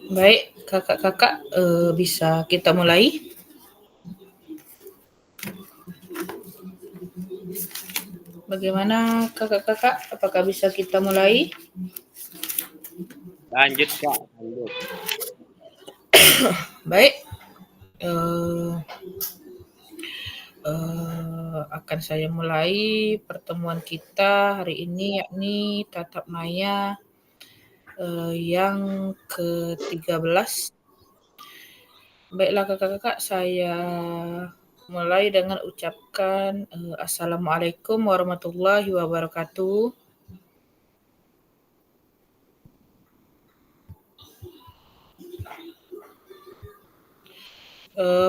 Baik, kakak-kakak bisa kita mulai. Bagaimana kakak-kakak? Apakah bisa kita mulai? Lanjut Kak, lanjut. Baik, akan saya mulai pertemuan kita hari ini, yakni tatap maya yang ke-13. Baiklah kakak-kakak, saya mulai dengan ucapkan Assalamualaikum warahmatullahi wabarakatuh.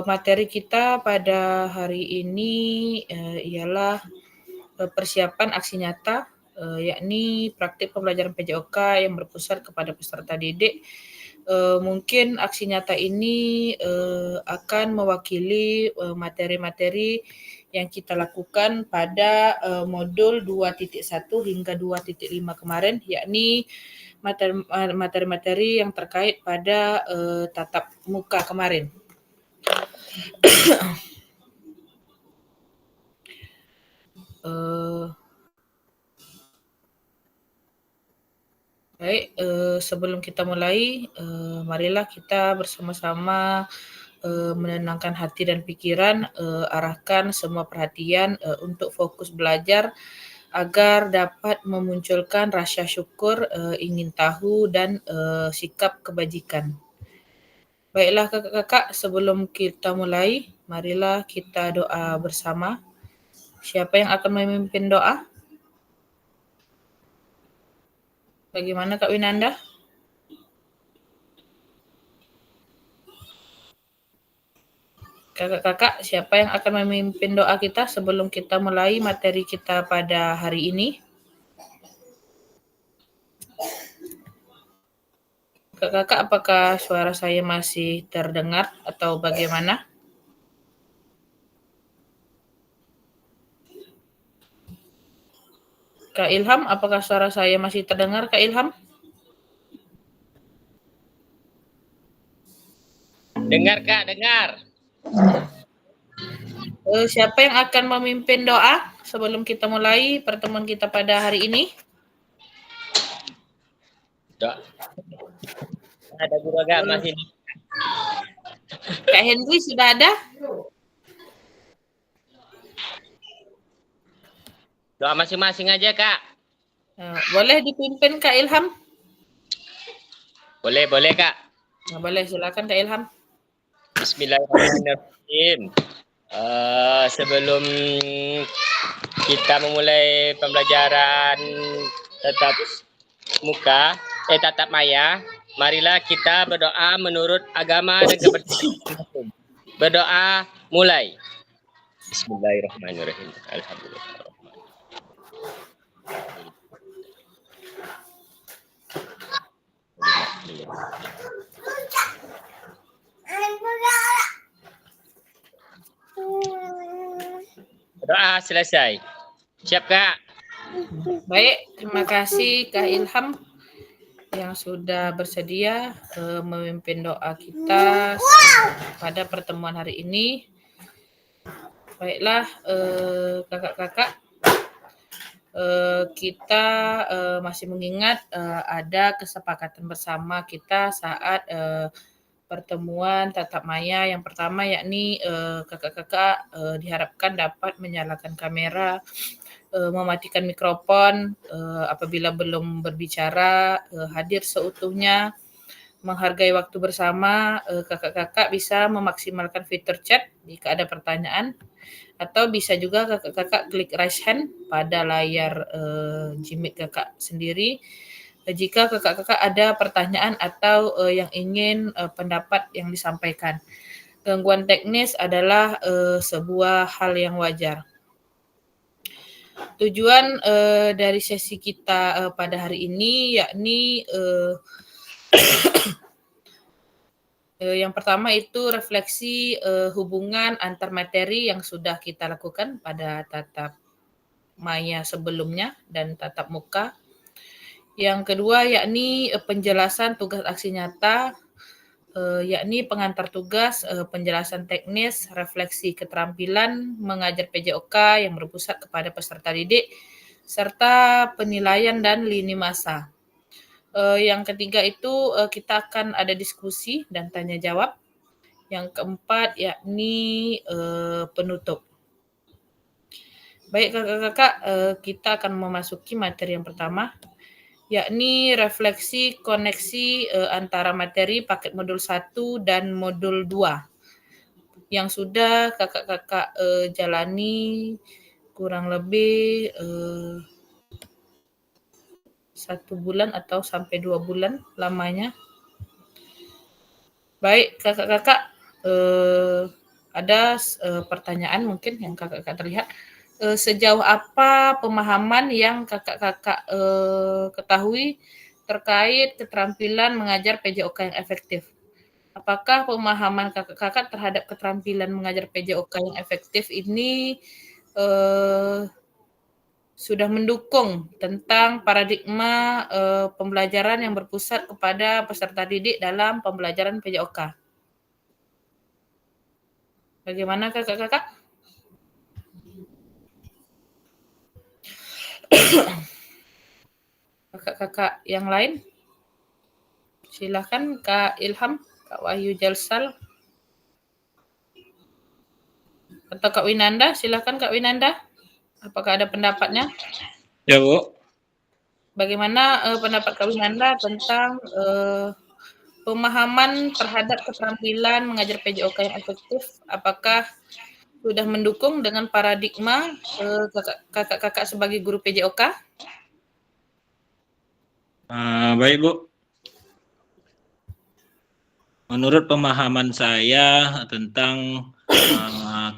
Materi kita pada hari ini ialah persiapan aksi nyata, yakni praktik pembelajaran PJOK yang berpusat kepada peserta didik. Mungkin aksi nyata ini akan mewakili materi-materi yang kita lakukan pada modul 2.1 hingga 2.5 kemarin, yakni materi-materi yang terkait pada tatap muka kemarin. Baik, sebelum kita mulai, marilah kita bersama-sama menenangkan hati dan pikiran, arahkan semua perhatian untuk fokus belajar agar dapat memunculkan rasa syukur, ingin tahu, dan sikap kebajikan. Baiklah kakak-kakak, sebelum kita mulai, marilah kita doa bersama. Siapa yang akan memimpin doa? Bagaimana Kak Winanda? Kakak-kakak, siapa yang akan memimpin doa kita sebelum kita mulai materi kita pada hari ini? Kakak-kakak, apakah suara saya masih terdengar atau bagaimana? Kak Ilham, apakah suara saya masih terdengar, Kak Ilham? Dengar Kak, dengar. Siapa yang akan memimpin doa sebelum kita mulai pertemuan kita pada hari ini? Doa. Ada guru agama sini. Kak Henry sudah ada? Doa masing-masing aja Kak. Boleh dipimpin Kak Ilham? Boleh Kak. Boleh, silakan Kak Ilham. Bismillahirrahmanirrahim. Sebelum kita memulai pembelajaran tatap maya, marilah kita berdoa menurut agama dan kepercayaan. Berdoa mulai. Bismillahirrahmanirrahim. Alhamdulillah. Doa selesai. Siap Kak? Baik, terima kasih Kak Ilham yang sudah bersedia memimpin doa kita pada pertemuan hari ini. Baiklah kakak-kakak, kita masih mengingat ada kesepakatan bersama kita saat pertemuan tatap maya yang pertama, yakni kakak-kakak diharapkan dapat menyalakan kamera, mematikan mikrofon apabila belum berbicara, hadir seutuhnya, menghargai waktu bersama. Kakak-kakak bisa memaksimalkan fitur chat jika ada pertanyaan, atau bisa juga kakak-kakak klik raise hand pada layar Gmeet kakak sendiri jika kakak-kakak ada pertanyaan atau yang ingin pendapat yang disampaikan. Gangguan teknis adalah sebuah hal yang wajar. Tujuan dari sesi kita pada hari ini yakni yang pertama itu refleksi hubungan antar materi yang sudah kita lakukan pada tatap maya sebelumnya dan tatap muka. Yang kedua yakni penjelasan tugas aksi nyata, yakni pengantar tugas, penjelasan teknis, refleksi keterampilan mengajar PJOK yang berpusat kepada peserta didik, serta penilaian dan lini masa. Yang ketiga itu kita akan ada diskusi dan tanya jawab. Yang keempat yakni penutup. Baik kakak-kakak, kita akan memasuki materi yang pertama, yakni refleksi koneksi antara materi paket modul 1 dan modul 2 yang sudah kakak-kakak jalani kurang lebih 1 bulan atau sampai 2 bulan lamanya. Baik kakak-kakak, ada pertanyaan mungkin yang kakak-kakak terlihat. Sejauh apa pemahaman yang kakak-kakak ketahui terkait keterampilan mengajar PJOK yang efektif? Apakah pemahaman kakak-kakak terhadap keterampilan mengajar PJOK yang efektif ini sudah mendukung tentang paradigma pembelajaran yang berpusat kepada peserta didik dalam pembelajaran PJOK? Bagaimana kakak-kakak? Kakak-kakak yang lain? Silakan Kak Ilham, Kak Wahyu Jalsal, atau Kak Winanda. Silakan Kak Winanda. Apakah ada pendapatnya? Ya, Bu. Bagaimana pendapat Kak Winanda tentang pemahaman terhadap keterampilan mengajar PJOK yang efektif? Apakah sudah mendukung dengan paradigma kakak-kakak sebagai guru PJOK? Baik, Bu. Menurut pemahaman saya tentang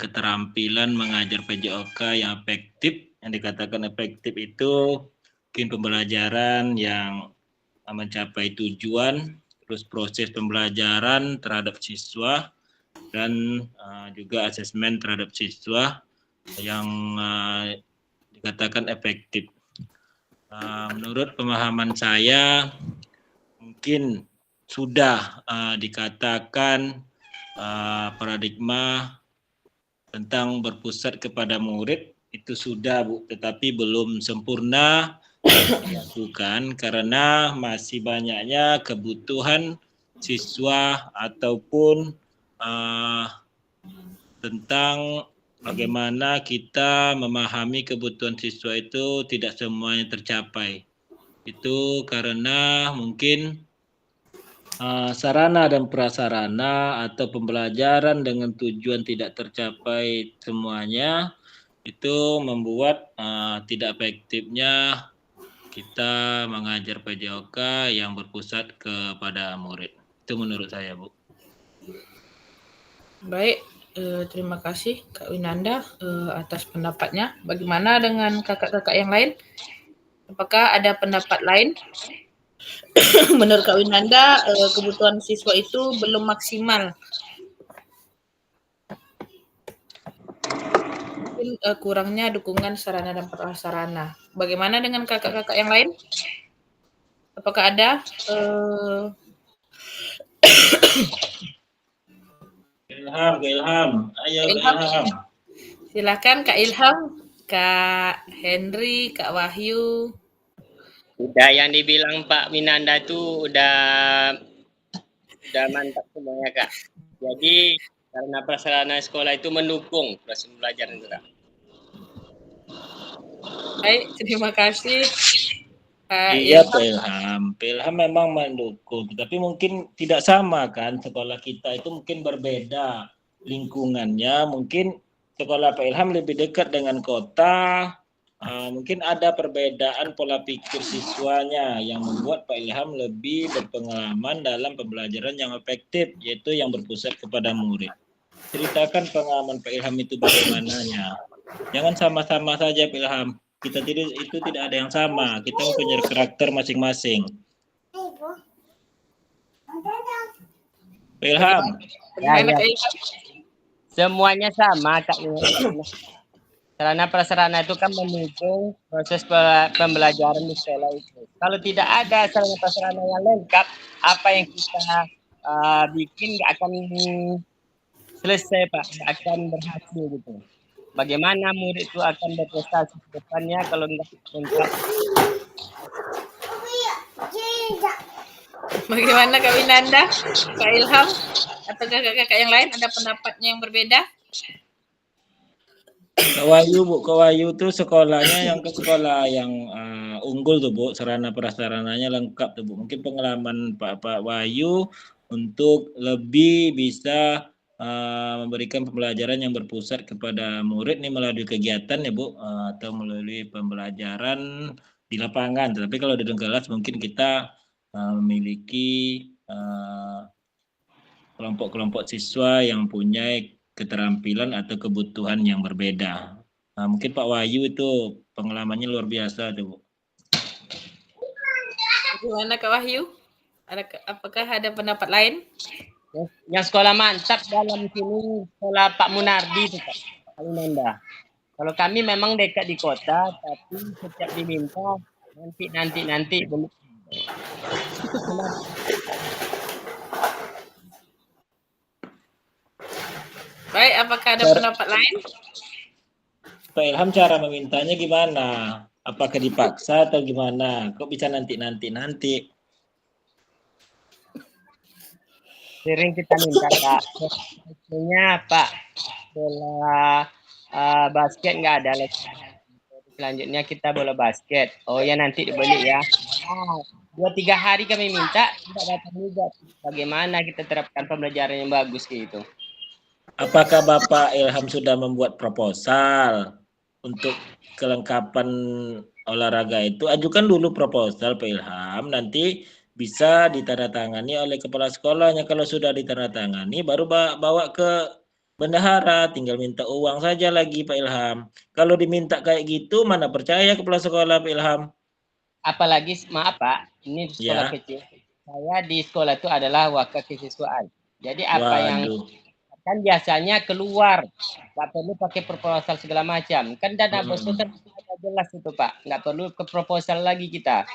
keterampilan mengajar PJOK yang efektif, yang dikatakan efektif itu mungkin pembelajaran yang mencapai tujuan, terus proses pembelajaran terhadap siswa, dan juga asesmen terhadap siswa yang dikatakan efektif. Menurut pemahaman saya, mungkin sudah dikatakan paradigma tentang berpusat kepada murid itu sudah, Bu, tetapi belum sempurna dilakukan karena masih banyaknya kebutuhan siswa ataupun tentang bagaimana kita memahami kebutuhan siswa itu tidak semuanya tercapai. Itu karena mungkin sarana dan prasarana atau pembelajaran dengan tujuan tidak tercapai semuanya, itu membuat tidak efektifnya kita mengajar PJOK yang berpusat kepada murid. Itu menurut saya, Bu. Baik, terima kasih Kak Winanda atas pendapatnya. Bagaimana dengan kakak-kakak yang lain? Apakah ada pendapat lain? Menurut Kak Winanda, kebutuhan siswa itu belum maksimal. Mungkin kurangnya dukungan sarana dan prasarana. Bagaimana dengan kakak-kakak yang lain? Apakah ada? Ilham. Ayo Kak Ilham. Silakan Kak Ilham, Kak Henry, Kak Wahyu. Udah yang dibilang Pak Winanda itu udah mantap semuanya, Kak. Jadi karena prasarana sekolah itu mendukung proses pembelajaran itu, Kak. Baik, terima kasih. Iya, Pak Ilham. Pak Ilham memang mendukung, tapi mungkin tidak sama kan sekolah kita itu mungkin berbeda lingkungannya. Mungkin sekolah Pak Ilham lebih dekat dengan kota. Mungkin ada perbedaan pola pikir siswanya yang membuat Pak Ilham lebih berpengalaman dalam pembelajaran yang efektif, yaitu yang berpusat kepada murid. Ceritakan pengalaman Pak Ilham itu bagaimananya. Jangan sama-sama saja Pak Ilham. Kita tidak ada yang sama. Kita punya karakter masing-masing. Pak Ilham. Ya. Semuanya sama, Kak. sarana prasarana itu kan mendukung proses pembelajaran di sekolah itu. Kalau tidak ada sarana prasarana yang lengkap, apa yang kita bikin nggak akan selesai Pak, nggak akan berhasil gitu. Bagaimana murid itu akan berprestasi ke depannya kalau nggak lengkap? Bagaimana Kak Winanda, Kak Ilham, atau kakak-kakak yang lain ada pendapatnya yang berbeda? Kak Wahyu, Bu. Kak Wahyu tuh sekolahnya yang ke sekolah yang unggul tuh, Bu. Sarana prasarananya lengkap tuh, Bu. Mungkin pengalaman Pak Wahyu untuk lebih bisa memberikan pembelajaran yang berpusat kepada murid nih melalui kegiatan ya, Bu, atau melalui pembelajaran di lapangan. Tapi kalau di kelas mungkin kita memiliki kelompok-kelompok siswa yang punya keterampilan atau kebutuhan yang berbeda. Nah, mungkin Pak Wahyu itu pengalamannya luar biasa tuh, Bu. Bagaimana Kak Wahyu? Apakah ada pendapat lain? Yang sekolah mantap dalam sini sekolah Pak Munardi itu Pak Winanda. Kalau kami memang dekat di kota, tapi setiap diminta nanti belum. Baik, apakah ada pendapat lain? Pak Ilham cara memintanya gimana? Apakah dipaksa atau gimana? Kok bisa nanti? Sering kita minta Pak. Sebenarnya Pak, bola basket nggak ada lagi. Selanjutnya kita bola basket. Oh ya nanti dibeli ya. 2-3 hari kami minta, tidak datang juga. Bagaimana kita terapkan pembelajaran yang bagus gitu? Apakah Bapak Ilham sudah membuat proposal untuk kelengkapan olahraga itu? Ajukan dulu proposal Pak Ilham, nanti bisa ditandatangani oleh kepala sekolahnya. Kalau sudah ditandatangani, baru bawa ke bendahara, tinggal minta uang saja lagi Pak Ilham. Kalau diminta kayak gitu, mana percaya kepala sekolah Pak Ilham? Apalagi, maaf Pak, ini sekolah kecil. Saya di sekolah itu adalah wakil kesiswaan. Jadi apa yang kan biasanya keluar, nggak perlu pakai proposal segala macam. Kan dana bos kan sudah jelas itu Pak, nggak perlu ke proposal lagi kita.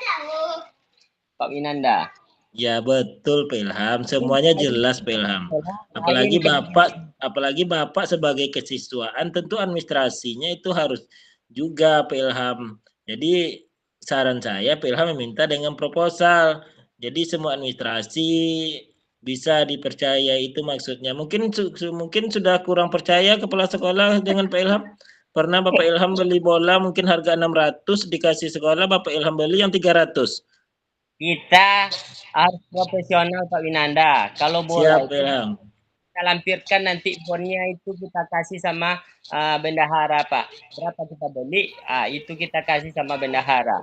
Pak Winanda. Ya betul Pak Ilham, semuanya jelas Pak Ilham. Apalagi Bapak sebagai kesiswaan tentu administrasinya itu harus juga Pak Ilham. Jadi saran saya Pak Ilham meminta dengan proposal. Jadi semua administrasi bisa dipercaya itu maksudnya. Mungkin sudah kurang percaya kepala sekolah dengan Pak Ilham. Pernah Bapak Ilham beli bola mungkin harga 600 dikasih sekolah Bapak Ilham beli yang 300. Kita harus profesional Pak Winanda. Kalau bola Siap, itu kita lampirkan nanti bonnya itu kita kasih sama bendahara Pak. Berapa kita beli, itu kita kasih sama bendahara.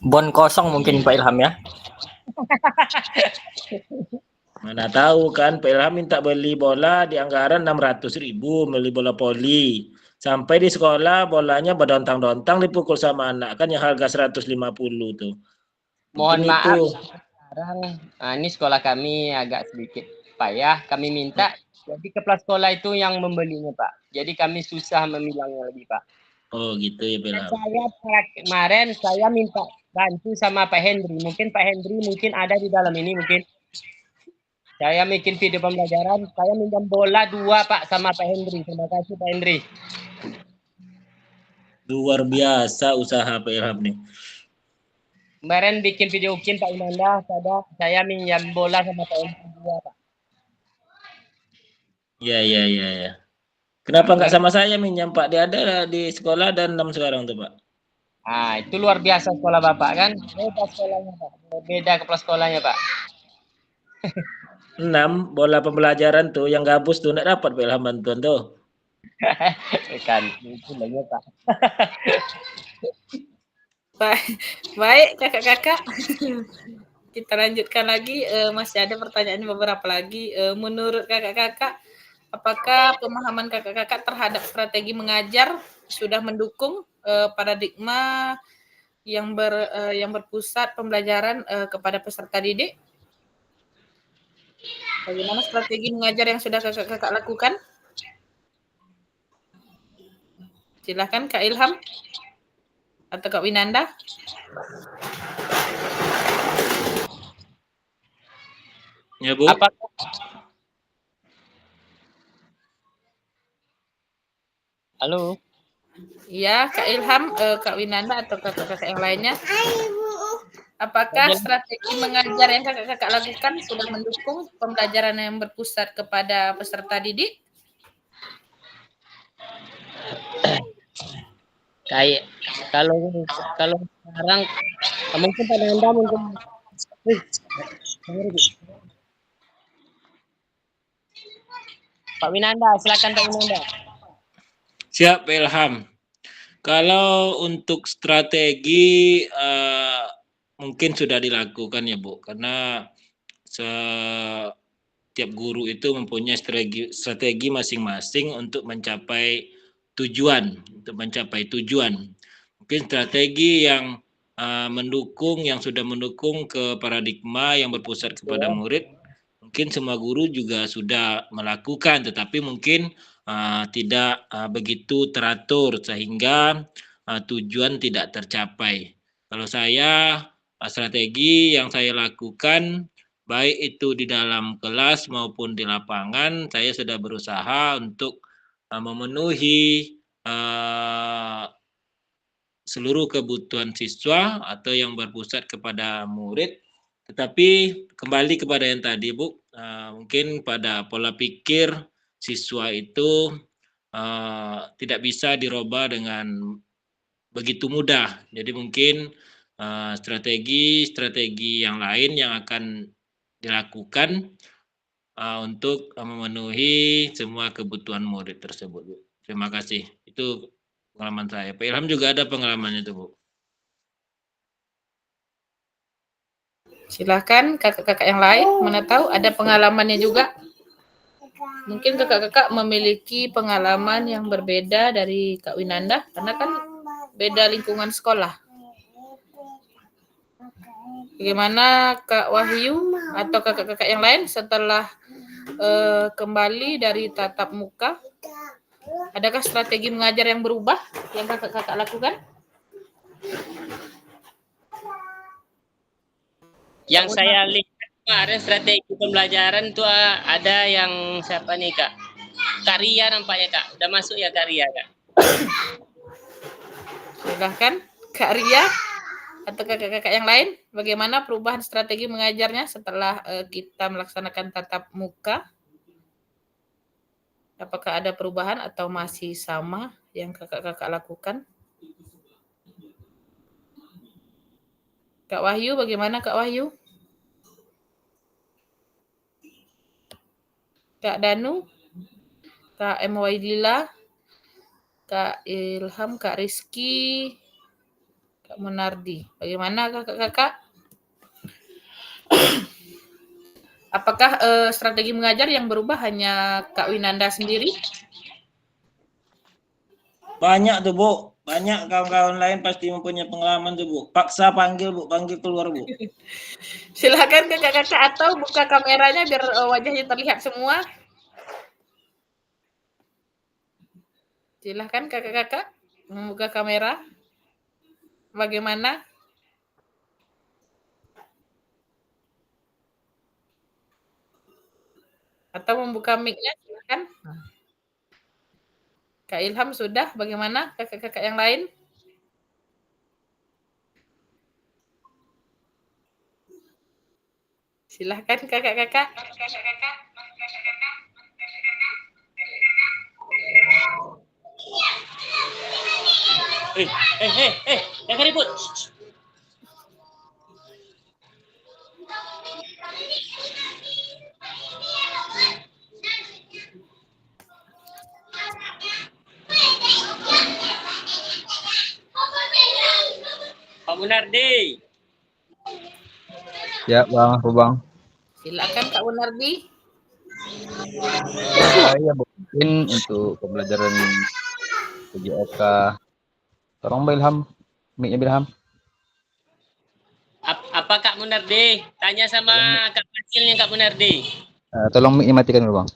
Bon kosong mungkin Pak Ilham ya. Mana tahu kan Pak Ilham minta beli bola di anggaran 600.000 beli bola poli. Sampai di sekolah bolanya berdontang-dontang dipukul sama anak kan yang harga 150 tuh. Mohon maaf sekarang ini sekolah kami agak sedikit payah. Kami minta jadi kepala sekolah itu yang membelinya Pak. Jadi kami susah memilangnya lebih Pak. Oh gitu ya Pak Ilham. Kemarin saya minta bantu sama Pak Hendri. Mungkin Pak Hendri ada di dalam ini mungkin. Saya bikin video pembelajaran, saya minjam bola 2 Pak sama Pak Hendri. Terima kasih Pak Hendri. Luar biasa usaha Pak Ilham nih. Kemarin bikin video Pak Inanda, saya minjam bola sama Pak Hendri 2 Pak. Iya. Kenapa nggak sama saya minjam Pak? Dia ada di sekolah dan 6 sekarang tuh Pak. Itu luar biasa sekolah Bapak kan. Beda sekolahnya Pak. Beda kepala sekolahnya Pak. 6 bola pembelajaran tuh yang gabus tuh enggak dapat Pak Ilham bantuan tuh. Kan itu banyak Pak. Baik kakak-kakak. Kita lanjutkan lagi, masih ada pertanyaan beberapa lagi. Menurut kakak-kakak, apakah pemahaman kakak-kakak terhadap strategi mengajar sudah mendukung paradigma yang berpusat pembelajaran kepada peserta didik? Bagaimana strategi mengajar yang sudah kakak-kakak lakukan? Silahkan Kak Ilham atau Kak Winanda. Ya Bu. Halo. Iya, Kak Ilham, Kak Winanda atau kakak-kakak yang lainnya. Apakah strategi mengajar yang kakak-kakak lakukan sudah mendukung pembelajaran yang berpusat kepada peserta didik? Kayak kalau sekarang mungkin pada Anda mungkin Pak Winanda, silakan Pak Winanda. Siap Ilham. Kalau untuk strategi mungkin sudah dilakukan ya Bu, karena setiap guru itu mempunyai strategi masing-masing untuk mencapai tujuan. Mungkin strategi yang yang sudah mendukung ke paradigma yang berpusat kepada murid, mungkin semua guru juga sudah melakukan, tetapi mungkin tidak begitu teratur sehingga tujuan tidak tercapai. Kalau saya, strategi yang saya lakukan baik itu di dalam kelas maupun di lapangan, saya sudah berusaha untuk memenuhi seluruh kebutuhan siswa atau yang berpusat kepada murid. Tetapi kembali kepada yang tadi Bu, mungkin pada pola pikir siswa itu tidak bisa dirubah dengan begitu mudah. Jadi mungkin strategi yang lain yang akan dilakukan untuk memenuhi semua kebutuhan murid tersebut, Bu. Terima kasih. Itu pengalaman saya. Pak Ilham juga ada pengalamannya itu, Bu. Silahkan kakak-kakak yang lain, mana tahu ada pengalamannya juga. Mungkin kakak-kakak memiliki pengalaman yang berbeda dari Kak Winanda, karena kan beda lingkungan sekolah. Bagaimana Kak Wahyu atau kakak-kakak yang lain setelah kembali dari tatap muka? Adakah strategi mengajar yang berubah yang kakak-kakak lakukan? Yang saya lihat kemarin strategi pembelajaran itu ada yang siapa nih Kak? Kak Ria nampaknya Kak. Udah masuk ya Kak Ria Kak? Silahkan Kak Ria atau kakak-kakak yang lain, bagaimana perubahan strategi mengajarnya setelah kita melaksanakan tatap muka? Apakah ada perubahan atau masih sama yang kakak-kakak lakukan? Kak Wahyu, bagaimana Kak Wahyu? Kak Danu? Kak M. Waidila? Kak Ilham, Kak Rizky, Kak Munardi. Bagaimana kakak-kakak? Apakah strategi mengajar yang berubah hanya Kak Winanda sendiri? Banyak tuh Bu, banyak kawan-kawan lain pasti mempunyai pengalaman tuh Bu. Paksa panggil Bu, panggil keluar Bu. Silakan kakak-kakak atau buka kameranya biar wajahnya terlihat semua. Silahkan kakak-kakak membuka kamera. Bagaimana? Atau membuka mic-nya, silakan. Kak Ilham sudah, bagaimana kakak-kakak yang lain? Silahkan kakak-kakak. Jangan ribut. Pak Munardi. Ya Bang, aku Bang. Silakan Kak Munardi. Ya mungkin untuk pembelajaran PJOK. Tolong Mbak Ilham, mic-nya Ilham. Apa Kak Munardi? Tanya sama Kak Kecilnya Kak Munardi. Tolong mic-nya matikan dulu Bang.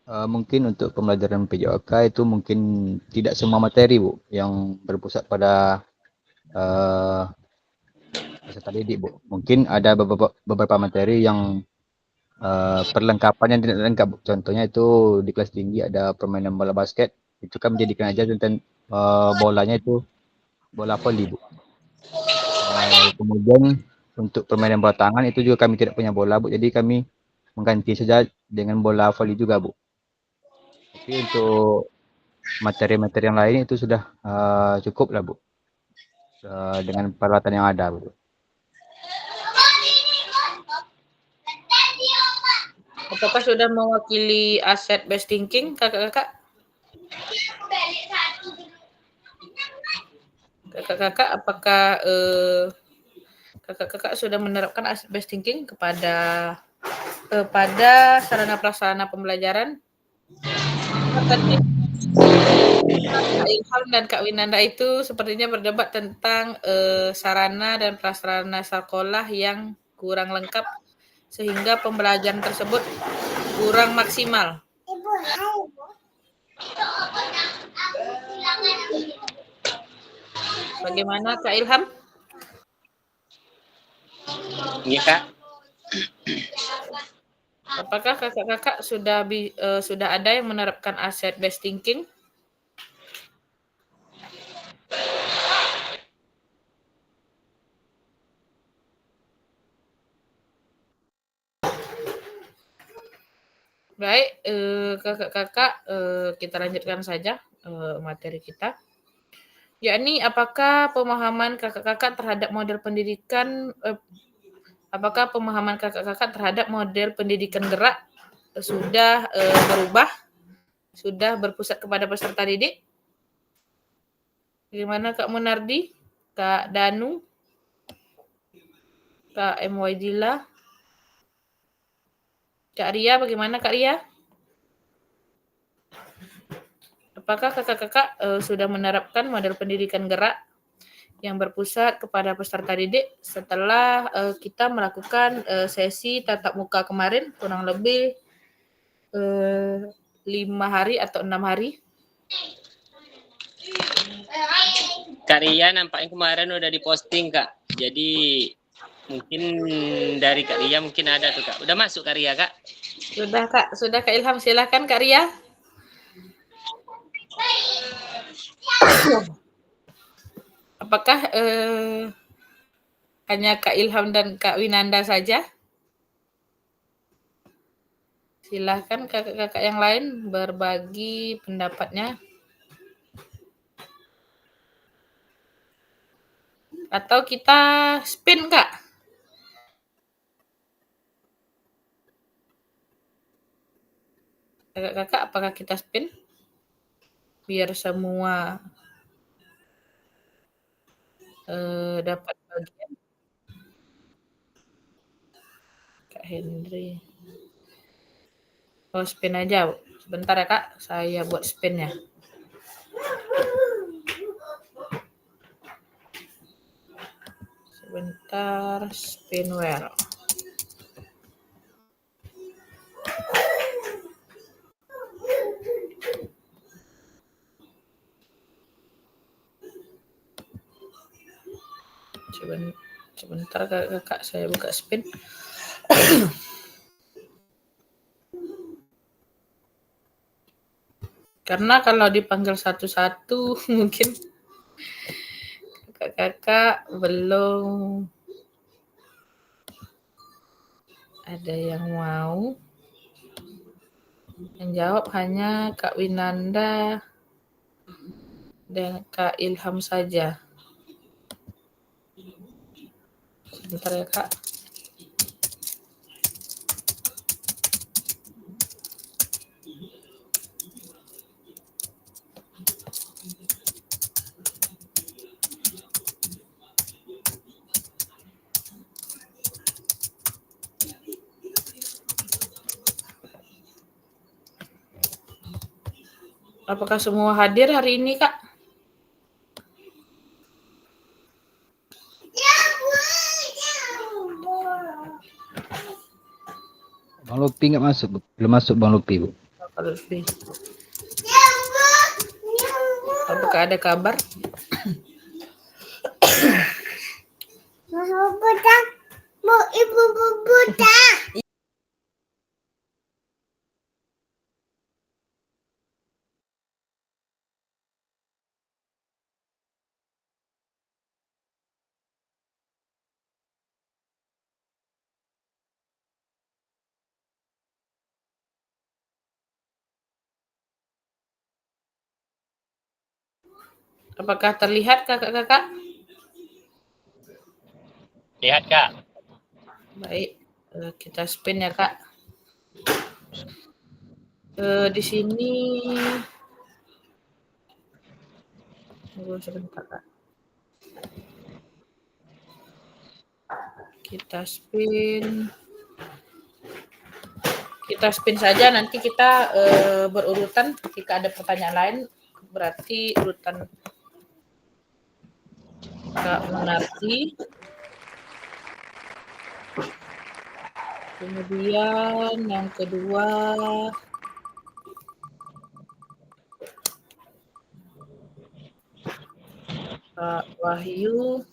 Mungkin untuk pembelajaran PJOK itu mungkin tidak semua materi Bu yang berpusat pada peserta didik Bu. Mungkin ada beberapa materi yang perlengkapan yang tidak lengkap Bu. Contohnya itu di kelas tinggi ada permainan bola basket, itu kan menjadikan aja tentang bolanya itu bola voli Bu. Kemudian untuk permainan bola tangan itu juga kami tidak punya bola Bu, jadi kami mengganti saja dengan bola voli juga Bu. Tapi untuk materi-materi yang lain itu sudah cukup lah Bu, dengan peralatan yang ada Bu. Apakah sudah mewakili aset based thinking, kakak-kakak? Kakak-kakak, apakah kakak-kakak sudah menerapkan aset based thinking pada sarana prasarana pembelajaran? Tadi Kak Ilham dan Kak Winanda itu sepertinya berdebat tentang sarana dan prasarana sekolah yang kurang lengkap sehingga pembelajaran tersebut kurang maksimal. Bagaimana Kak Ilham? Iya Kak. Apakah kakak-kakak sudah ada yang menerapkan aset based thinking? Baik, kakak-kakak, kita lanjutkan saja materi kita. Yakni apakah pemahaman kakak-kakak terhadap model pendidikan gerak sudah berubah, sudah berpusat kepada peserta didik? Bagaimana Kak Munardi, Kak Danu, Kak MY Dila, Kak Ria, bagaimana Kak Ria? Apakah kakak-kakak sudah menerapkan model pendidikan gerak yang berpusat kepada peserta didik setelah kita melakukan sesi tatap muka kemarin kurang lebih 5 hari atau 6 hari? Kak Ria nampaknya kemarin udah diposting Kak. Jadi mungkin dari Kak Ria mungkin ada tuh Kak. Udah masuk Kak Ria Kak? Sudah Kak Ilham, silakan Kak Ria. Apakah hanya Kak Ilham dan Kak Winanda saja? Silahkan kakak-kakak yang lain berbagi pendapatnya. Atau kita spin, Kak? Kakak-kakak, apakah kita spin? Biar semua dapat bagian. Kak Henry. Oh, spin aja. Sebentar ya, Kak. Saya buat spin ya. Sebentar, spinware. Sebentar kakak, saya buka spin. Karena kalau dipanggil satu-satu mungkin kakak-kakak belum ada yang mau. Yang jawab hanya Kak Winanda dan Kak Ilham saja. Sebentar ya Kak. Apakah semua hadir hari ini, Kak? Bang Lupi nggak masuk, Bu. Belum masuk Bang Lupi, Bu. Kak Lutfi. Apakah ada kabar? Mau ibu buta. Apakah terlihat kakak-kakak? Lihat Kak. Baik, kita spin ya Kak. Di sini tunggu sebentar Kak. Kita spin saja, nanti kita berurutan. Jika ada pertanyaan lain berarti urutan Kak Munardi, kemudian yang kedua Kak Wahyu,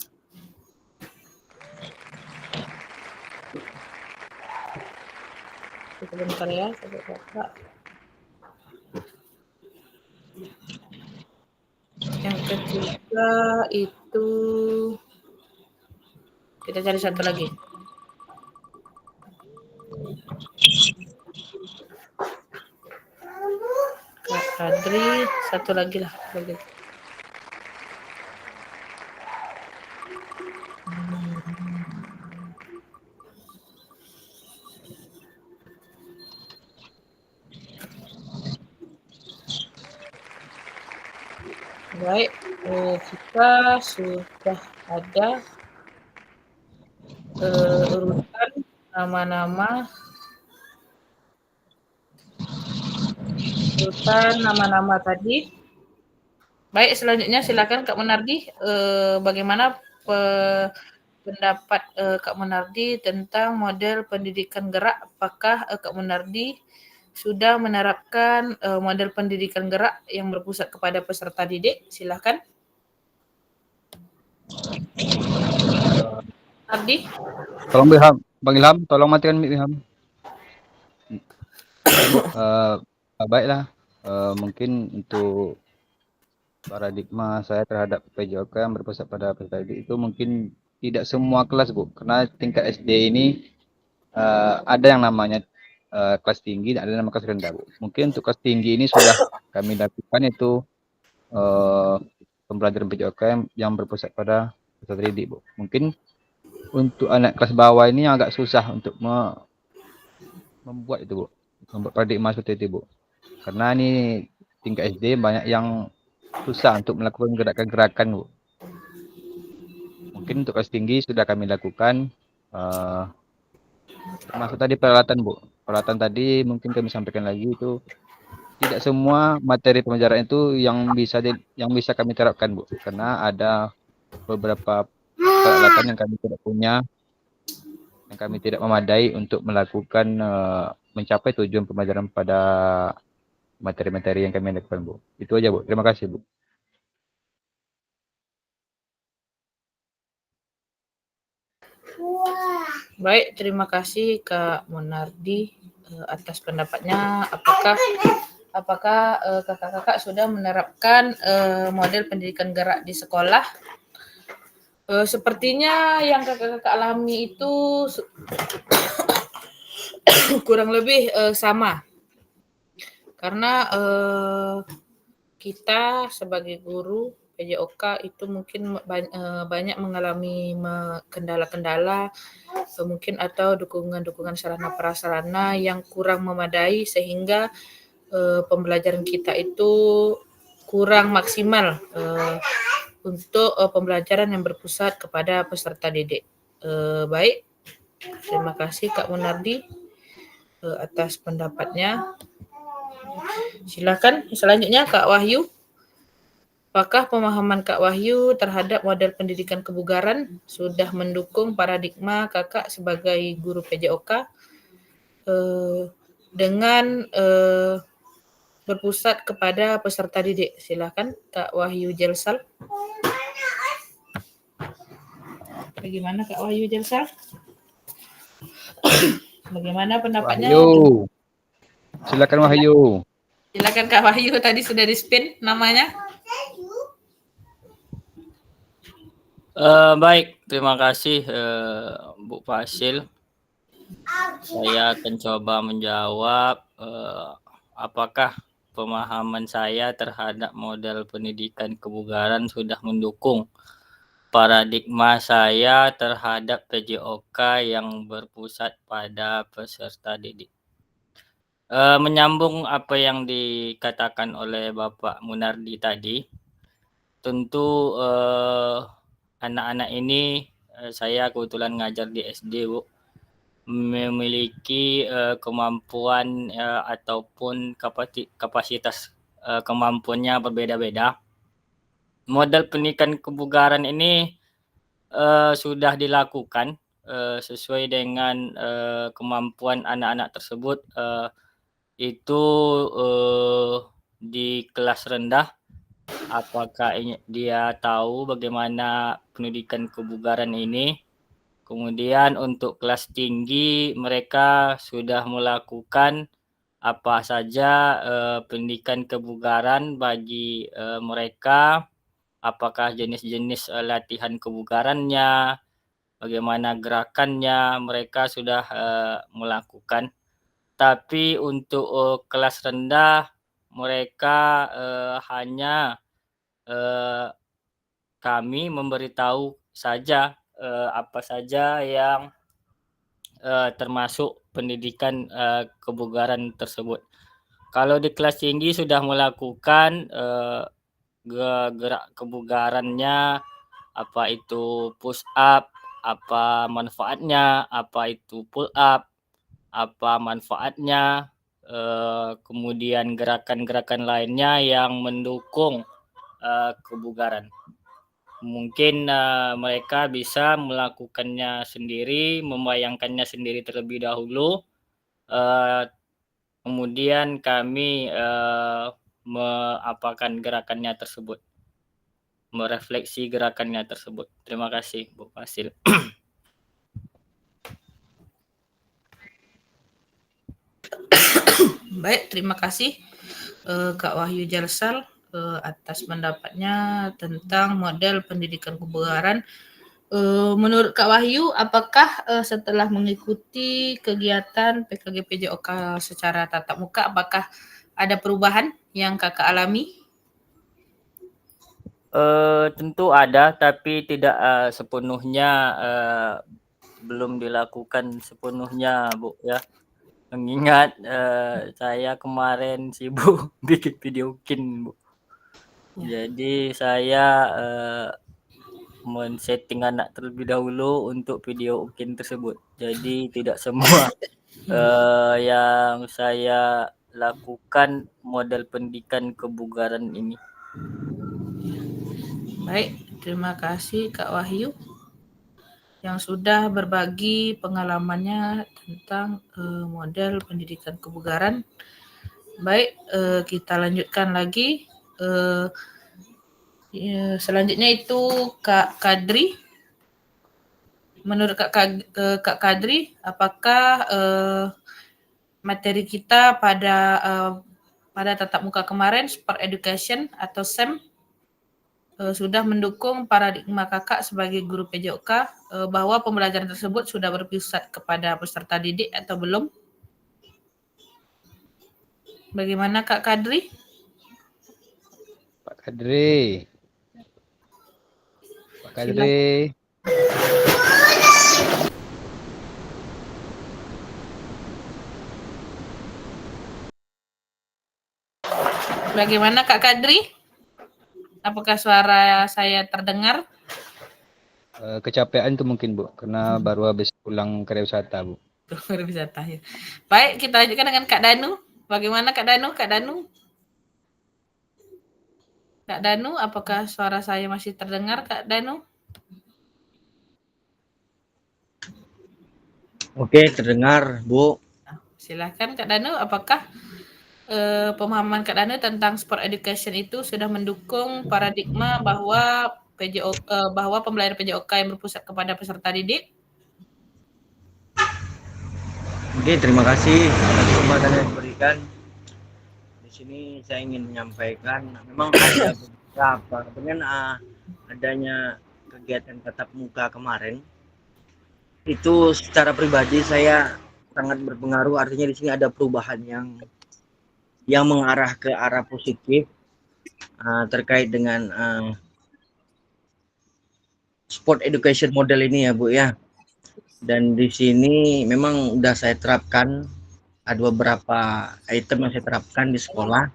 sebentar ya kakak. Yang ketiga itu kita cari satu lagi. Kak Adri, satu lagi lah. Baik, kita sudah ada urutan nama-nama tadi. Baik, selanjutnya silakan Kak Munardi, bagaimana pendapat Kak Munardi tentang model pendidikan gerak? Apakah Kak Munardi sudah menerapkan model pendidikan gerak yang berpusat kepada peserta didik? Silakan. Ardi. Tolong Bang Ilham, tolong matikan mic Ilham. Baiklah, mungkin untuk paradigma saya terhadap PJOK yang berpusat pada peserta didik itu mungkin tidak semua kelas Bu, karena tingkat SD ini ada yang namanya kelas tinggi dan ada yang namanya kelas rendah Bu. Mungkin untuk kelas tinggi ini sudah kami lakukan itu pembelajaran PJOK yang berpusat pada peserta didik Bu. Mungkin untuk anak kelas bawah ini agak susah untuk membuat itu Bu, membuat paradigma seperti itu Bu, karena ini tingkat SD banyak yang susah untuk melakukan gerakan-gerakan Bu. Mungkin untuk kelas tinggi sudah kami lakukan, termasuk tadi peralatan Bu. Peralatan tadi mungkin kami sampaikan lagi itu tidak semua materi pembelajaran itu yang bisa kami terapkan Bu, karena ada beberapa peralatan yang kami tidak punya, yang kami tidak memadai untuk melakukan mencapai tujuan pembelajaran pada materi-materi yang kami lakukan Bu. Itu aja Bu. Terima kasih Bu. Baik, terima kasih Kak Munardi atas pendapatnya. Apakah kakak-kakak sudah menerapkan model pendidikan gerak di sekolah? Sepertinya yang kakak-kakak alami itu kurang lebih sama. Karena kita sebagai guru PJOK itu mungkin banyak mengalami kendala-kendala mungkin atau dukungan-dukungan sarana prasarana yang kurang memadai sehingga pembelajaran kita itu kurang maksimal untuk pembelajaran yang berpusat kepada peserta didik. Baik, terima kasih Kak Munardi atas pendapatnya. Silakan selanjutnya Kak Wahyu. Apakah pemahaman Kak Wahyu terhadap model pendidikan kebugaran sudah mendukung paradigma kakak sebagai guru PJOK dengan berpusat kepada peserta didik. Silakan Kak Wahyu Jelsal. Bagaimana Kak Wahyu Jelsal? Bagaimana pendapatnya? Wahyu. Silakan Wahyu. Silakan Kak Wahyu, tadi sudah di-spin namanya. Baik, terima kasih Bu Fasil. Saya akan coba menjawab apakah pemahaman saya terhadap model pendidikan kebugaran sudah mendukung paradigma saya terhadap PJOK yang berpusat pada peserta didik. Menyambung apa yang dikatakan oleh Bapak Munardi tadi, tentu anak-anak ini saya kebetulan ngajar di SD, Bu, memiliki kemampuan ataupun kapasitas kemampuannya berbeda-beda. Model pendidikan kebugaran ini sudah dilakukan sesuai dengan kemampuan anak-anak tersebut, itu di kelas rendah. Apakah dia tahu bagaimana pendidikan kebugaran ini? Kemudian untuk kelas tinggi mereka sudah melakukan apa saja pendidikan kebugaran bagi mereka, apakah jenis-jenis latihan kebugarannya, bagaimana gerakannya, mereka sudah melakukan. Tapi untuk kelas rendah mereka hanya kami memberitahu saja apa saja yang termasuk pendidikan kebugaran tersebut. Kalau di kelas tinggi sudah melakukan gerak kebugarannya, apa itu push up, apa manfaatnya, apa itu pull up, apa manfaatnya, kemudian gerakan-gerakan lainnya yang mendukung kebugaran. Mungkin mereka bisa melakukannya sendiri, membayangkannya sendiri terlebih dahulu. Kemudian kami mengapakan gerakannya tersebut, merefleksi gerakannya tersebut. Terima kasih, Bu Fasil. Baik, terima kasih Kak Wahyu Jalsal atas pendapatnya tentang model pendidikan kebugaran. Menurut Kak Wahyu, apakah setelah mengikuti kegiatan PKG PJOK secara tatap muka, apakah ada perubahan yang Kakak alami? Tentu ada, tapi tidak sepenuhnya, belum dilakukan sepenuhnya, Bu, ya. Mengingat saya kemarin sibuk bikin video kin, Bu. Jadi saya men-setting anak terlebih dahulu untuk video ukin tersebut. Jadi tidak semua yang saya lakukan model pendidikan kebugaran ini. Baik, terima kasih Kak Wahyu yang sudah berbagi pengalamannya tentang model pendidikan kebugaran. Baik, kita lanjutkan lagi. Selanjutnya itu Kak Kadri. Menurut Kak Kadri, apakah materi kita pada tatap muka kemarin, Sport Education atau SEM, sudah mendukung paradigma Kakak sebagai guru PJOK bahwa pembelajaran tersebut sudah berpusat kepada peserta didik atau belum? Bagaimana Kak Kadri? Pak Kadri. Pak Kadri. Bagaimana Kak Kadri? Apakah suara saya terdengar? Kecapean tuh mungkin, Bu, karena baru habis pulang karya wisata, Bu. Karya wisata ya. Baik, kita lanjutkan dengan Kak Danu. Bagaimana Kak Danu? Kak Danu? Kak Danu, apakah suara saya masih terdengar, Kak Danu? Oke, terdengar, Bu. Silakan Kak Danu, apakah pemahaman Kak Danu tentang sport education itu sudah mendukung paradigma bahwa bahwa pembelajaran PJOK yang berpusat kepada peserta didik. Oke, terima kasih atas kesempatan yang diberikan. Di sini saya ingin menyampaikan, memang ada beberapa dengan adanya kegiatan tatap muka kemarin, itu secara pribadi saya sangat berpengaruh. Artinya di sini ada perubahan yang mengarah ke arah positif terkait dengan sport education model ini ya Bu ya. Dan di sini memang udah saya terapkan, ada beberapa item yang saya terapkan di sekolah.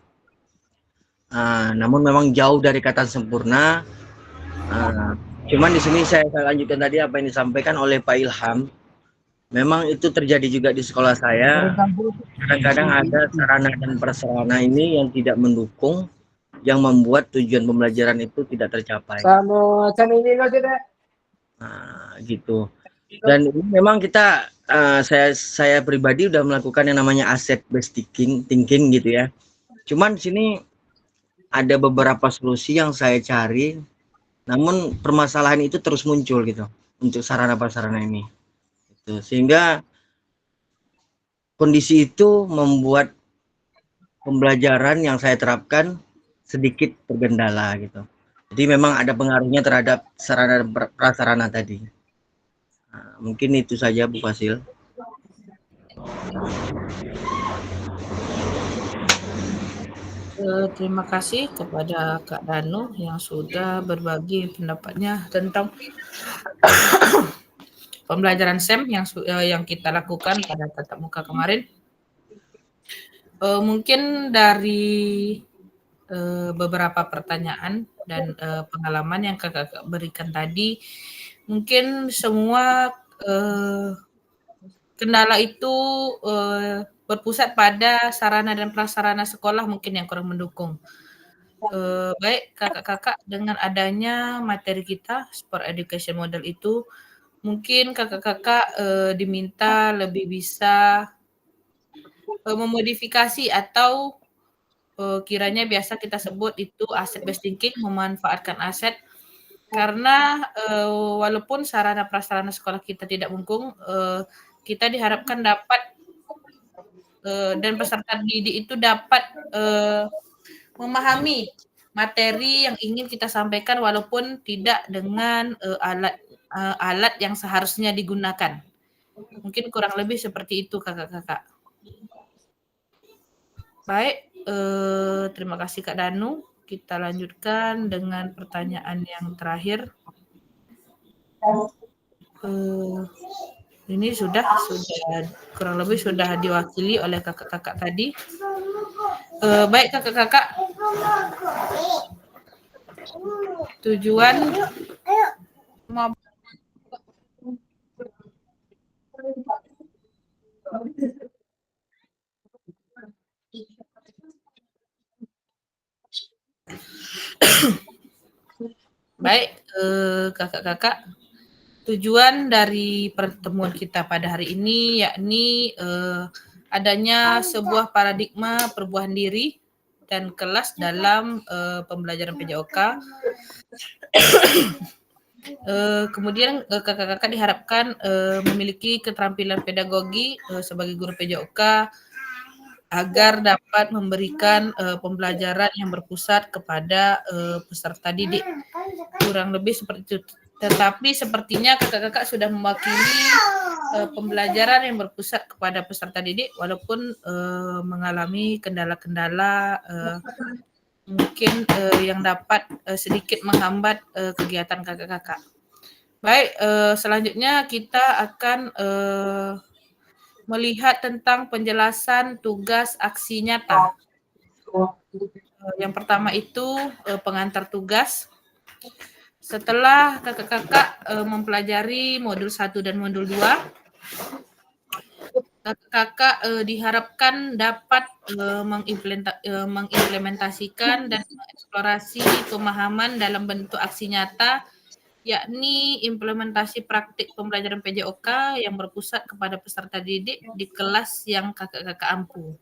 Namun memang jauh dari kata sempurna. Cuman di sini saya lanjutkan tadi apa yang disampaikan oleh Pak Ilham. Memang itu terjadi juga di sekolah saya. Kadang-kadang ada sarana dan prasarana ini yang tidak mendukung, yang membuat tujuan pembelajaran itu tidak tercapai. Gitu. Dan ini memang kita, saya pribadi udah melakukan yang namanya asset based thinking gitu ya. Cuman di sini ada beberapa solusi yang saya cari, namun permasalahan itu terus muncul gitu untuk sarana prasarana ini. Gitu. Sehingga kondisi itu membuat pembelajaran yang saya terapkan sedikit tergendala gitu. Jadi memang ada pengaruhnya terhadap sarana prasarana tadi. Mungkin itu saja Bu Fasil. Terima kasih kepada Kak Danu yang sudah berbagi pendapatnya tentang pembelajaran SEM yang kita lakukan pada tatap muka kemarin. Mungkin dari beberapa pertanyaan dan pengalaman yang Kakak berikan tadi, mungkin semua kendala itu berpusat pada sarana dan prasarana sekolah mungkin yang kurang mendukung. Baik kakak-kakak, dengan adanya materi kita sport education model itu, mungkin kakak-kakak diminta lebih bisa memodifikasi atau kiranya biasa kita sebut itu asset based thinking, memanfaatkan aset, karena walaupun sarana prasarana sekolah kita tidak mendukung, kita diharapkan dapat dan peserta didik itu dapat memahami materi yang ingin kita sampaikan walaupun tidak dengan alat yang seharusnya digunakan. Mungkin kurang lebih seperti itu kakak-kakak. Baik, terima kasih Kak Danu. Kita lanjutkan dengan pertanyaan yang terakhir. Ini sudah kurang lebih sudah diwakili oleh kakak-kakak tadi. Baik kakak-kakak, tujuan baik kakak-kakak, tujuan dari pertemuan kita pada hari ini yakni adanya sebuah paradigma perubahan diri dan kelas dalam pembelajaran PJOK. Kemudian kakak-kakak diharapkan memiliki keterampilan pedagogi sebagai guru PJOK agar dapat memberikan pembelajaran yang berpusat kepada peserta didik. Kurang lebih seperti itu. Tetapi sepertinya kakak-kakak sudah mewakili pembelajaran yang berpusat kepada peserta didik walaupun mengalami kendala-kendala mungkin yang dapat sedikit menghambat kegiatan kakak-kakak. Baik, selanjutnya kita akan melihat tentang penjelasan tugas aksi nyata. Yang pertama itu pengantar tugas. Setelah kakak-kakak mempelajari modul 1 dan modul 2, kakak diharapkan dapat mengimplementasikan dan mengeksplorasi pemahaman dalam bentuk aksi nyata, yakni implementasi praktik pembelajaran PJOK yang berpusat kepada peserta didik di kelas yang kakak-kakak ampu.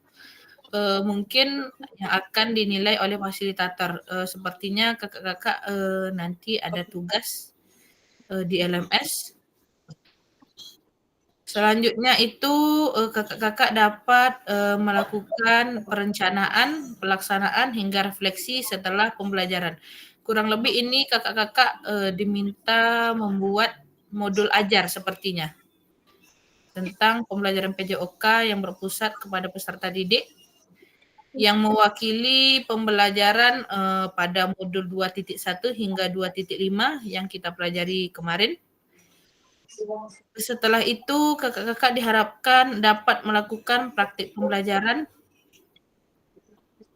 mungkin yang akan dinilai oleh fasilitator. Sepertinya kakak-kakak nanti ada tugas di LMS. Selanjutnya itu kakak-kakak dapat melakukan perencanaan, pelaksanaan hingga refleksi setelah pembelajaran. Kurang lebih ini kakak-kakak diminta membuat modul ajar sepertinya tentang pembelajaran PJOK yang berpusat kepada peserta didik yang mewakili pembelajaran pada modul 2.1 hingga 2.5 yang kita pelajari kemarin. Setelah itu, kakak-kakak diharapkan dapat melakukan praktik pembelajaran,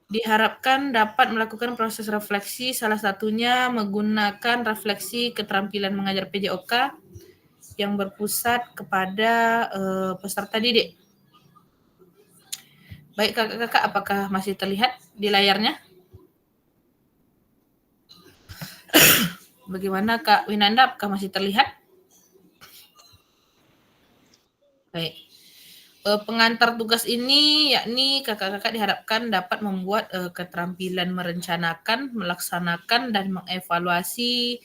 diharapkan dapat melakukan proses refleksi, salah satunya menggunakan refleksi keterampilan mengajar PJOK yang berpusat kepada peserta didik. Baik kakak-kakak, apakah masih terlihat di layarnya? Bagaimana Kak Winanda, apakah masih terlihat? Baik. Pengantar tugas ini yakni kakak-kakak diharapkan dapat membuat keterampilan merencanakan, melaksanakan, dan mengevaluasi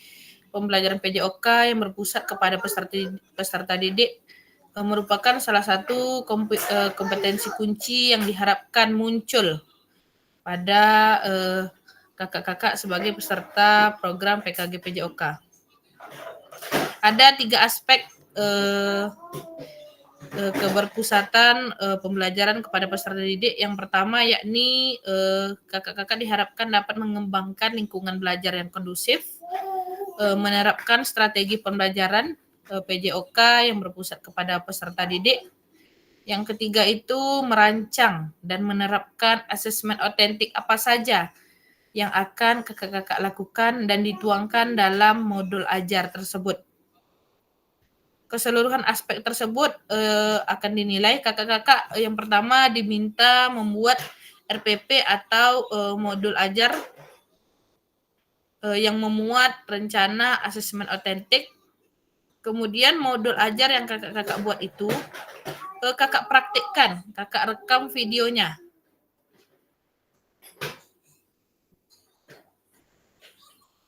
pembelajaran PJOK yang berpusat kepada peserta didik merupakan salah satu kompetensi kunci yang diharapkan muncul pada kakak-kakak sebagai peserta program PKG PJOK. Ada 3 aspek keberpusatan pembelajaran kepada peserta didik. Yang pertama yakni kakak-kakak diharapkan dapat mengembangkan lingkungan belajar yang kondusif, menerapkan strategi pembelajaran PJOK yang berpusat kepada peserta didik. Yang ketiga itu merancang dan menerapkan asesmen otentik apa saja yang akan kakak-kakak lakukan dan dituangkan dalam modul ajar tersebut. Keseluruhan aspek tersebut akan dinilai. Kakak-kakak yang pertama diminta membuat RPP atau modul ajar yang memuat rencana asesmen otentik. Kemudian modul ajar yang kakak-kakak buat itu kakak praktikkan, kakak rekam videonya.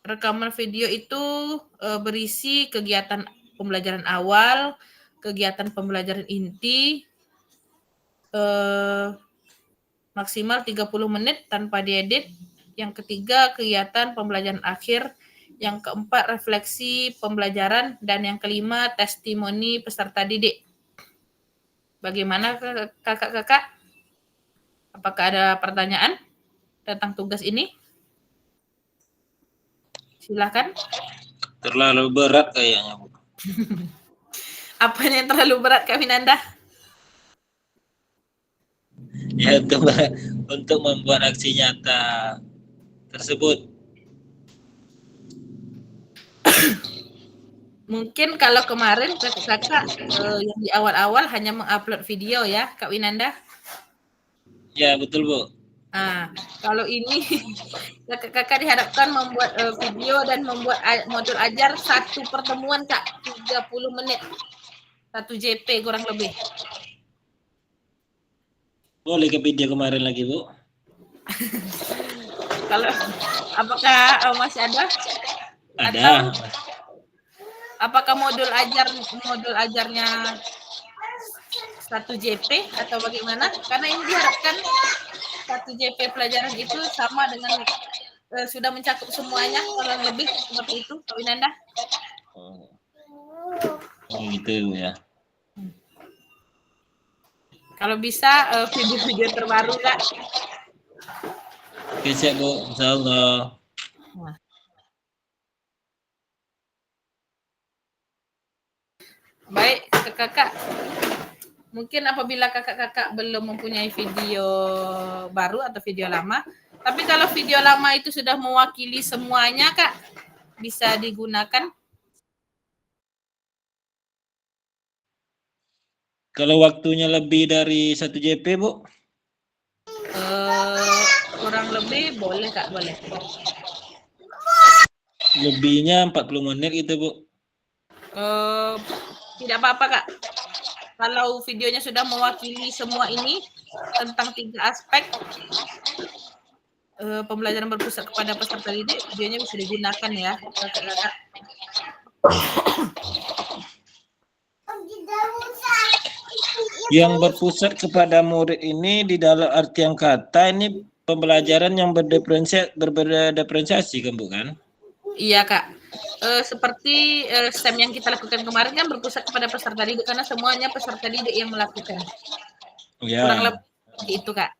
Rekaman video itu berisi kegiatan pembelajaran awal, kegiatan pembelajaran inti, maksimal 30 menit tanpa diedit. Yang ketiga, kegiatan pembelajaran akhir. Yang keempat, refleksi pembelajaran. Dan yang kelima, testimoni peserta didik. Bagaimana kakak-kakak? Apakah ada pertanyaan tentang tugas ini? Silakan. Terlalu berat kayaknya, Bu. Apanya yang terlalu berat, Kak Winanda? Ya, untuk membuat aksi nyata tersebut. Mungkin kalau kemarin kakak yang di awal-awal hanya mengupload video ya, Kak Winanda? Ya, betul, Bu. Nah, kalau ini kakak diharapkan membuat video dan membuat modul ajar satu pertemuan, Kak, 30 menit. 1 JP kurang lebih. Boleh ke video kemarin lagi, Bu? Kalau apakah masih ada? Ada. Atau apakah modul ajarnya 1 JP atau bagaimana? Karena ini diharapkan 1 JP pelajaran itu sama dengan sudah mencakup semuanya, kurang lebih seperti itu, Kak Winanda. Oh, gitu ya. Kalau bisa video-video terbaru, Kak. Oke, siap, Bu. Insyaallah. Baik, kakak. Mungkin apabila kakak-kakak belum mempunyai video baru atau video lama, tapi kalau video lama itu sudah mewakili semuanya, Kak, bisa digunakan. Kalau waktunya lebih dari 1 JP, Bu? Kurang lebih boleh, Kak, boleh. Lebihnya 40 menit gitu, Bu. Tidak apa-apa, Kak. Kalau videonya sudah mewakili semua ini, tentang 3 aspek pembelajaran berpusat kepada peserta didik, videonya bisa digunakan ya, kakak-kakak. Yang berpusat kepada murid ini di dalam artian kata ini pembelajaran yang berdiferensiasi kan bukan? Iya kak, seperti STEM yang kita lakukan kemarin kan berpusat kepada peserta didik karena semuanya peserta didik yang melakukan. Ya. Kurang lebih itu kak.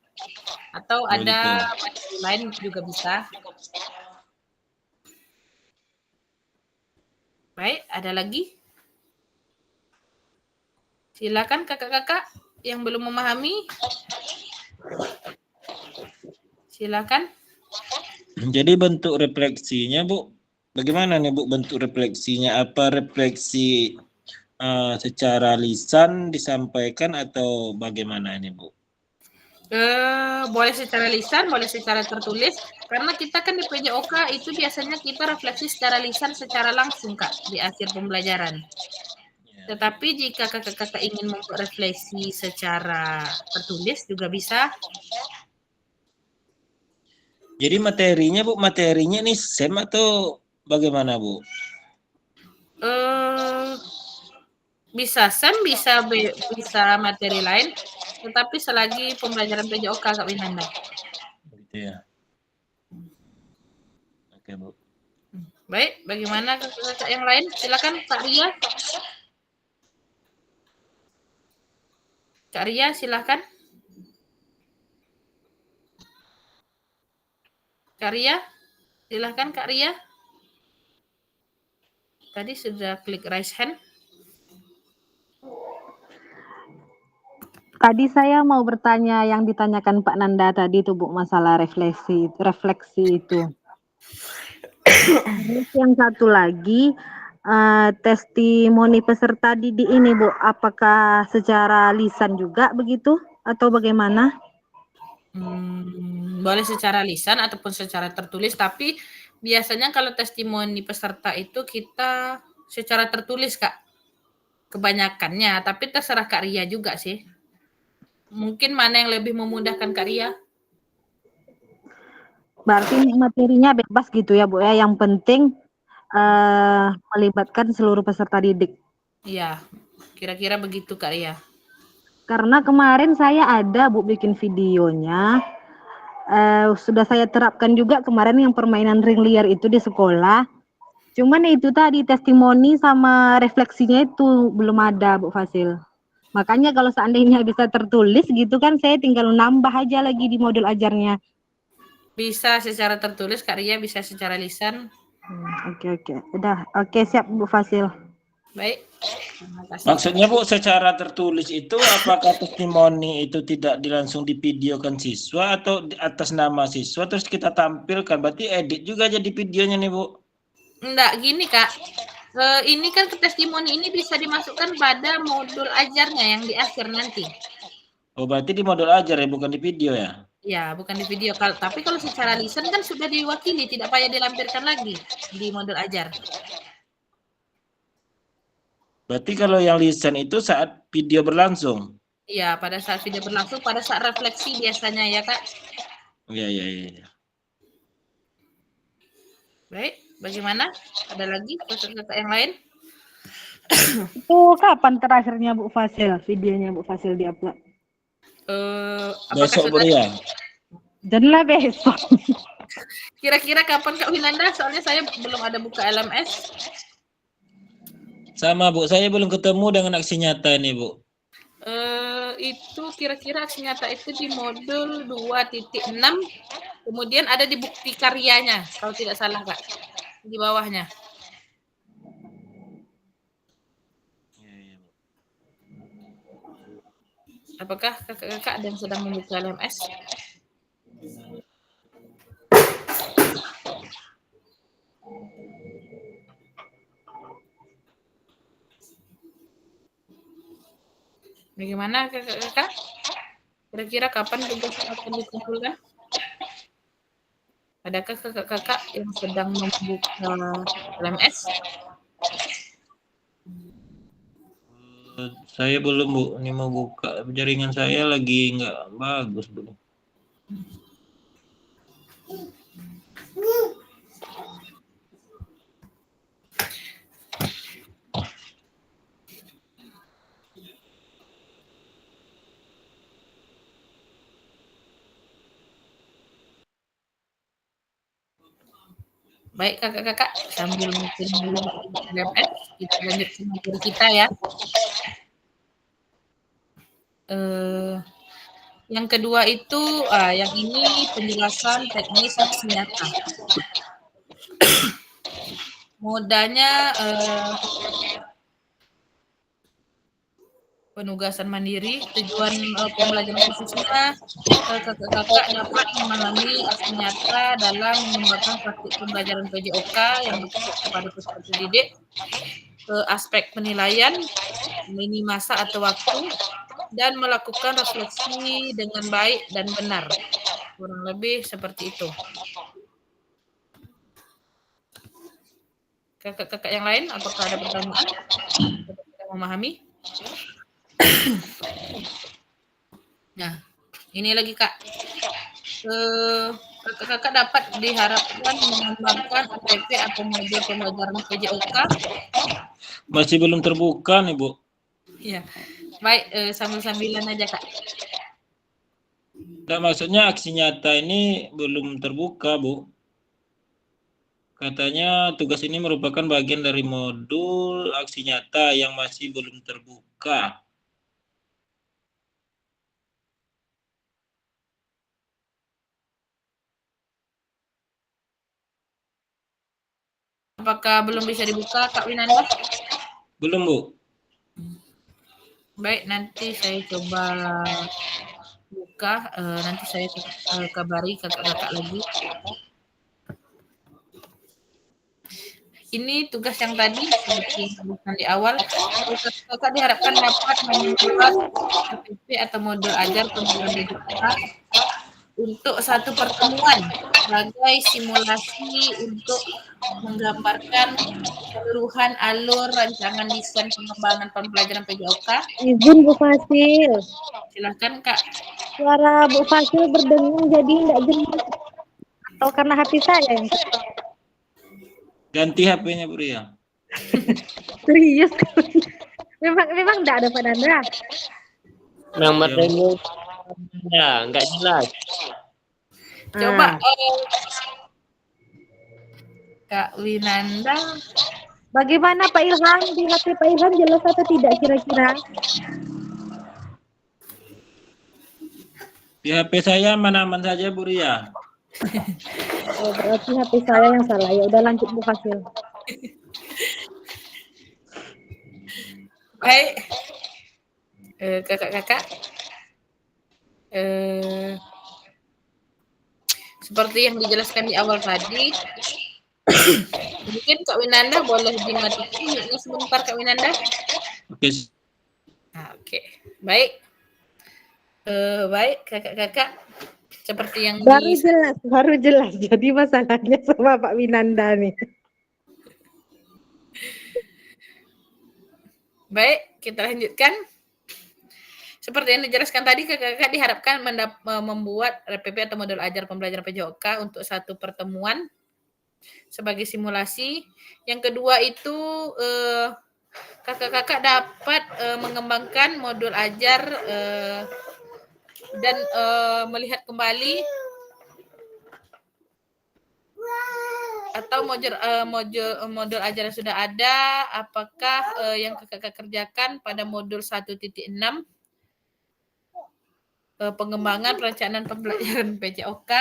Atau ada materi lain juga bisa. Baik, ada lagi? Silakan kakak-kakak yang belum memahami. Silakan. Jadi bentuk refleksinya Bu, bagaimana nih Bu bentuk refleksinya? Apa refleksi secara lisan disampaikan atau bagaimana ini Bu? Boleh secara lisan, boleh secara tertulis. Karena kita kan di PJOK itu biasanya kita refleksi secara lisan secara langsung Kak di akhir pembelajaran. Tetapi jika kakak-kakak ingin membuat refleksi secara tertulis juga bisa. Jadi materinya Bu, materinya nih SEM atau bagaimana Bu? Bisa SEM, bisa materi lain, tetapi selagi pembelajaran PJOK Kak Winanda. Gitu ya. Oke Bu. Baik, bagaimana kakak-kakak yang lain? Silakan Kak Ria. Kak Ria, silakan. Kak Ria, silakan Kak Ria. Tadi sudah klik raise hand. Tadi saya mau bertanya yang ditanyakan Pak Nanda tadi tuh Bu, masalah refleksi itu. Terus yang satu lagi, testimoni peserta didik ini Bu, apakah secara lisan juga begitu atau bagaimana? Boleh secara lisan ataupun secara tertulis, tapi biasanya kalau testimoni peserta itu kita secara tertulis Kak, kebanyakannya, tapi terserah Kak Ria juga sih. Mungkin mana yang lebih memudahkan Kak Ria? Berarti materinya bebas gitu ya Bu ya, yang penting melibatkan seluruh peserta didik. Iya, kira-kira begitu Kak Ria. Karena kemarin saya ada Bu bikin videonya, sudah saya terapkan juga kemarin yang permainan ring liar itu di sekolah. Cuman itu tadi testimoni sama refleksinya itu belum ada Bu Fasil. Makanya kalau seandainya bisa tertulis gitu kan saya tinggal nambah aja lagi di modul ajarnya. Bisa secara tertulis Kak Ria, bisa secara lisan. Oke. Udah, oke siap Bu Fasil. Baik. Terima kasih. Maksudnya Bu secara tertulis itu apakah testimoni itu tidak langsung divideokan siswa atau di atas nama siswa terus kita tampilkan, berarti edit juga jadi videonya nih Bu? Enggak, gini Kak. Ini kan testimoni ini bisa dimasukkan pada modul ajarnya yang di akhir nanti. Oh berarti di modul ajar ya, bukan di video ya? Ya, bukan di video. Tapi kalau secara lisan kan sudah diwakili, tidak payah dilampirkan lagi di modul ajar. Berarti kalau yang lisan itu saat video berlangsung? Iya, pada saat video berlangsung, pada saat refleksi biasanya ya Kak. Iya. Baik, bagaimana? Ada lagi peserta yang lain? Itu kapan terakhirnya Bu Fasil, videonya Bu Fasil diupload? Besok Bu ya? Janganlah besok. Kira-kira kapan Kak Winanda? Soalnya saya belum ada buka LMS. Sama Bu, saya belum ketemu dengan aksi nyata ini Bu. Itu kira-kira aksi nyata itu di modul 2.6, kemudian ada di bukti karyanya, kalau tidak salah Kak, di bawahnya. Apakah kakak-kakak ada yang sedang membuka LMS? Bagaimana kakak-kakak? Kira-kira kapan tugasnya akan dikumpulkan? Adakah kakak-kakak yang sedang membuka LMS? Saya belum, Bu. Ini mau buka. Jaringan saya lagi nggak bagus, Bu. Baik kakak-kakak, sambil mungkin dulu LMS, kita lanjutkan materi kita ya. Yang kedua itu, yang ini penjelasan teknis aksi nyata. Modanya penugasan mandiri, tujuan pembelajaran khususnya kakak-kakak dapat memahami aksi nyata dalam mengembangkan praktik pembelajaran PJOK yang berfokus kepada peserta didik, aspek penilaian, lini masa atau waktu, dan melakukan refleksi dengan baik dan benar. Kurang lebih seperti itu. Kakak-kakak yang lain, apakah ada pertanyaan? Kita memahami? Nah, ini lagi Kak. Kakak-kakak dapat diharapkan mengembangkan APP atau modul pembelajaran PJOK. Masih belum terbuka nih, Bu. Iya. Baik, sambil-sambilan aja Kak. Nah, maksudnya aksi nyata ini belum terbuka, Bu. Katanya tugas ini merupakan bagian dari modul aksi nyata yang masih belum terbuka. Apakah belum bisa dibuka Kak Winanda? Belum, Bu. Baik, nanti saya coba buka, nanti saya kabari kakak-kakak lagi. Ini tugas yang tadi seperti yang di awal, kakak diharapkan dapat membuat APP atau modul ajar pembelajaran digital untuk satu pertemuan sebagai simulasi untuk menggambarkan keseluruhan alur rancangan desain pengembangan pembelajaran PJOK. Izin Bu Fasil. Silahkan Kak. Suara Bu Fasil berdengung jadi tidak jelas. Atau karena hati saya yang Ganti HP-nya, Bu Ria. serius. memang tidak ada pada Anda. Nama demo ya, nggak jelas. Coba Kak Winanda. Bagaimana Pak Ilham? Di HP Pak Ilham jelas atau tidak kira-kira? Di HP saya aman-aman saja, Bu Ria. Oh, berarti HP saya yang salah. Ya udah lanjut Bu Fasil. Baik, kakak-kakak. Seperti yang dijelaskan di awal tadi, mungkin Kak Winanda boleh dimatikan sebentar Kak Winanda. Oke. Oke. Baik. Baik kakak-kakak. Seperti yang baru jelas. Jadi masalahnya sama Pak Winanda nih. Baik, kita lanjutkan. Seperti yang dijelaskan tadi, kakak-kakak diharapkan membuat RPP atau modul ajar pembelajaran PJOK untuk satu pertemuan sebagai simulasi. Yang kedua itu kakak-kakak dapat mengembangkan modul ajar dan melihat kembali atau modul ajar yang sudah ada, apakah yang kakak kerjakan pada modul 1.6 pengembangan perencanaan pembelajaran PJOK.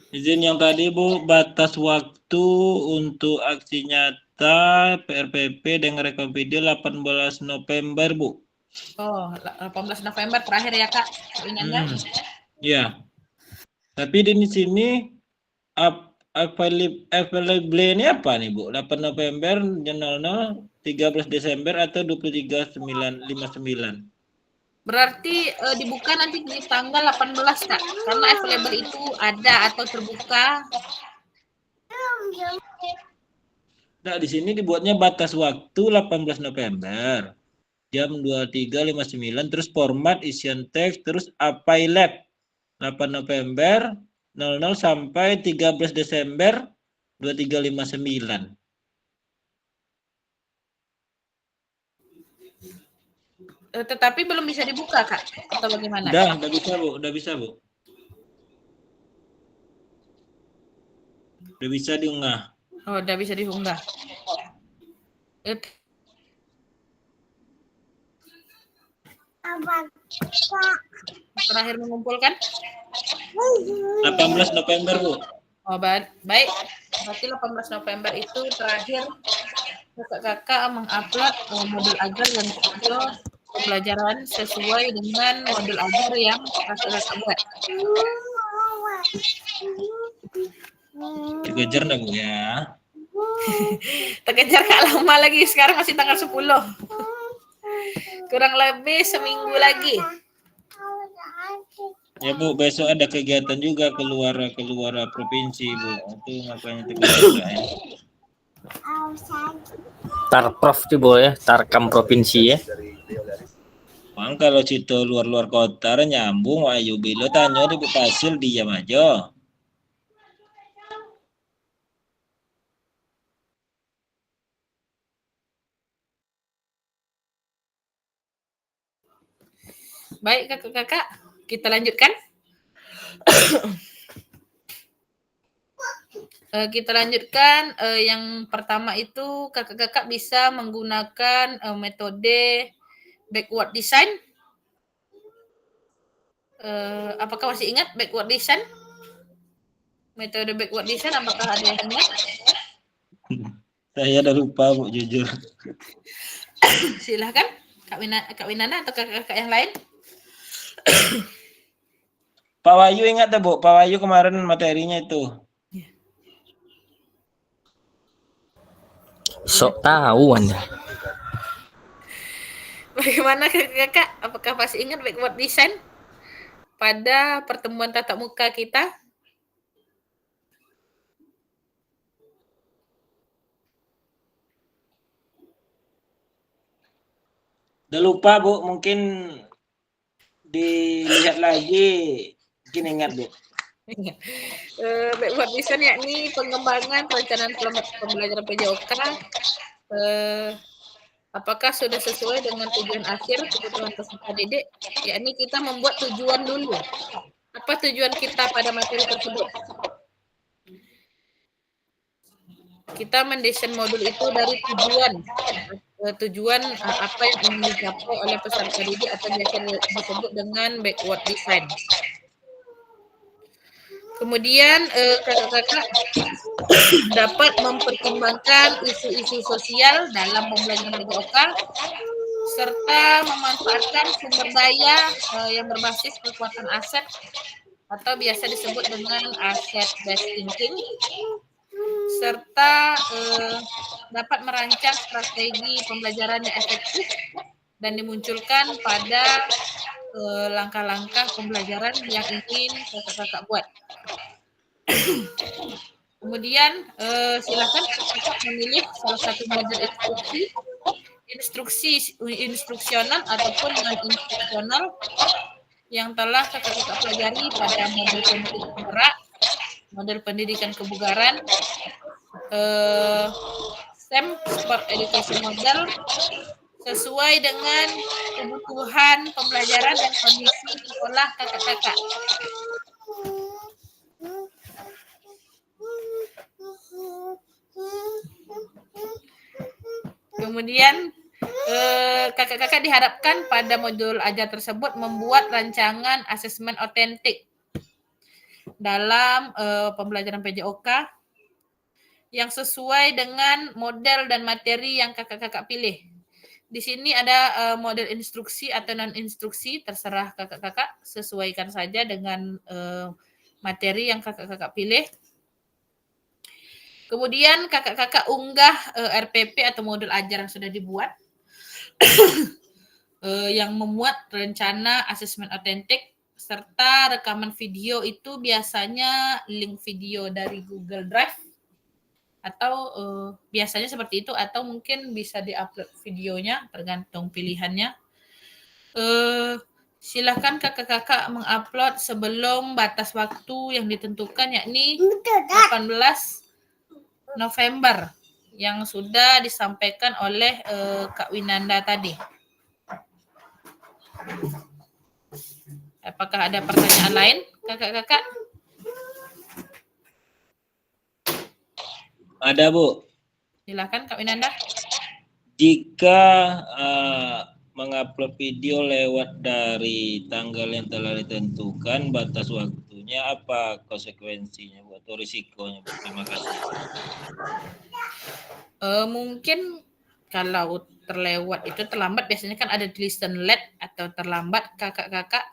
Izin yang tadi Bu, batas waktu untuk aksi nyata PRPP dengan rekam video 18 November Bu. Oh, 18 November terakhir ya Kak? Ya. Tapi di sini available ini apa nih Bu? 8 November 00, 13 Desember atau 23/9/59? Berarti dibuka nanti di tanggal 18 Kak, karena available itu ada atau terbuka. Nah, di sini dibuatnya batas waktu 18 November. Jam 23.59, terus format isian teks, terus API-Lab 8 November 00 sampai 13 Desember 2359. Tetapi belum bisa dibuka Kak, atau bagaimana? Udah bisa Bu, udah bisa Bu. Udah bisa diunggah. Oh, udah bisa diunggah. Terakhir mengumpulkan? 18 November Bu. Oh, baik. Berarti 18 November itu terakhir kakak-kakak mengupload modul ajar dan video pembelajaran sesuai dengan modul ajar yang kakak-kakak buat. Dikejar enggak Bu ya? Terkejar Kak, lama lagi, sekarang masih tanggal 10. Kurang lebih seminggu lagi. Ya Bu, besok ada kegiatan juga keluar provinsi Bu. Itu makanya terkejar ya. Tarprov juga ya, Tarkam provinsi ya. Bang, kalau situ luar kota nyambung, ayo bilo tanya di Pasil diam aja. Baik kakak-kakak, kita lanjutkan. Kita lanjutkan. Yang pertama itu kakak-kakak bisa menggunakan metode backward design. Apakah masih ingat backward design? Metode backward design, apakah ada yang ingat? Saya udah lupa Bu, jujur. Silahkan Kak Winana atau kakak-kakak yang lain. Pak Wahyu ingat tak Bu? Pak Wahyu kemarin materinya itu. Sok tahu Anda. Bagaimana kakak-kakak? Apakah masih ingat backward design pada pertemuan tatap muka kita? Udah lupa Bu, mungkin dilihat lagi, mungkin ingat Bu. Backward design yakni pengembangan perencanaan pembelajaran PJOK. Apakah sudah sesuai dengan tujuan akhir kebutuhan peserta didik? Yakni kita membuat tujuan dulu. Apa tujuan kita pada materi tersebut? Kita mendesain modul itu dari tujuan apa yang ingin dicapai oleh peserta didik atau biasa disebut dengan backward design. Kemudian kakak-kakak dapat mempertimbangkan isu-isu sosial dalam pembelajaran PJOK serta memanfaatkan sumber daya yang berbasis kekuatan aset atau biasa disebut dengan asset based thinking, serta dapat merancang strategi pembelajaran yang efektif dan dimunculkan pada langkah-langkah pembelajaran yang ingin kakak-kakak buat. Kemudian silakan kakak memilih salah satu model instruksional ataupun non-instruksional yang telah kakak-kakak pelajari pada model pendidikan gerak, model pendidikan kebugaran, STEM, Sport Education Model, sesuai dengan kebutuhan pembelajaran dan kondisi sekolah kakak-kakak. Kemudian kakak-kakak diharapkan pada modul ajar tersebut membuat rancangan asesmen otentik dalam pembelajaran PJOK yang sesuai dengan model dan materi yang kakak-kakak pilih. Di sini ada model instruksi atau non-instruksi, terserah kakak-kakak, sesuaikan saja dengan materi yang kakak-kakak pilih. Kemudian kakak-kakak unggah RPP atau modul ajar yang sudah dibuat. yang memuat rencana asesmen otentik serta rekaman video itu biasanya link video dari Google Drive atau biasanya seperti itu, atau mungkin bisa diupload videonya tergantung pilihannya. Silakan kakak-kakak mengupload sebelum batas waktu yang ditentukan, yakni 18 November yang sudah disampaikan oleh Kak Winanda tadi. Apakah ada pertanyaan lain, kakak-kakak? Ada, Bu. Silakan, Kak Winanda. Jika mengupload video lewat dari tanggal yang telah ditentukan, batas waktunya, apa konsekuensinya, Bu, atau risikonya, Bu? Terima kasih. Mungkin kalau terlewat itu terlambat, biasanya kan ada tulisan late atau terlambat, kakak-kakak.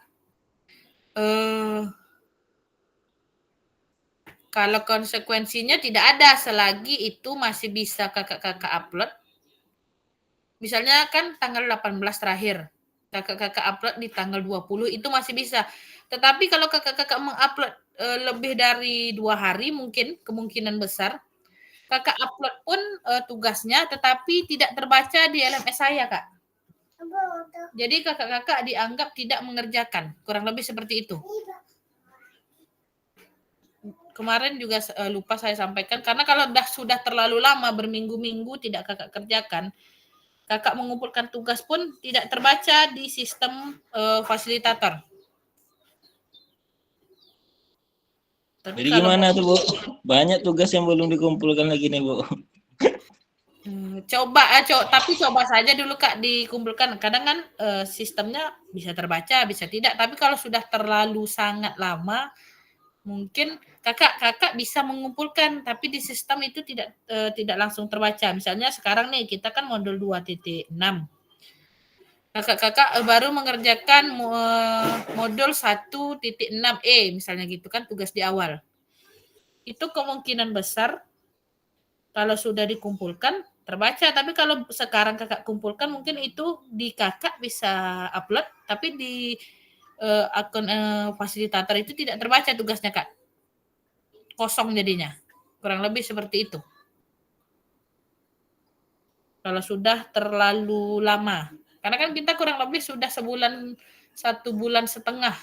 Kalau konsekuensinya tidak ada selagi itu masih bisa kakak-kakak upload. Misalnya kan tanggal 18 terakhir, kakak-kakak upload di tanggal 20 itu masih bisa. Tetapi kalau kakak-kakak mengupload lebih dari 2 hari, mungkin kemungkinan besar kakak upload pun tugasnya tetapi tidak terbaca di LMS saya, Kak. Jadi kakak-kakak dianggap tidak mengerjakan, kurang lebih seperti itu. Kemarin juga lupa saya sampaikan, karena kalau sudah terlalu lama berminggu-minggu tidak kakak kerjakan, kakak mengumpulkan tugas pun tidak terbaca di sistem fasilitator. Tapi jadi gimana tuh, Bu? Banyak tugas yang belum dikumpulkan lagi nih, Bu. Tapi coba saja dulu, Kak, dikumpulkan. Kadang kan sistemnya bisa terbaca, bisa tidak. Tapi kalau sudah terlalu sangat lama, mungkin kakak bisa mengumpulkan, tapi di sistem itu tidak langsung terbaca. Misalnya sekarang nih kita kan modul 2.6. Kakak-kakak baru mengerjakan modul 1.6E misalnya gitu kan, tugas di awal. Itu kemungkinan besar kalau sudah dikumpulkan terbaca, tapi kalau sekarang kakak kumpulkan mungkin itu di kakak bisa upload, tapi di akun fasilitator itu tidak terbaca tugasnya, Kak. Kosong jadinya. Kurang lebih seperti itu. Kalau sudah terlalu lama. Karena kan kita kurang lebih sudah 1 bulan setengah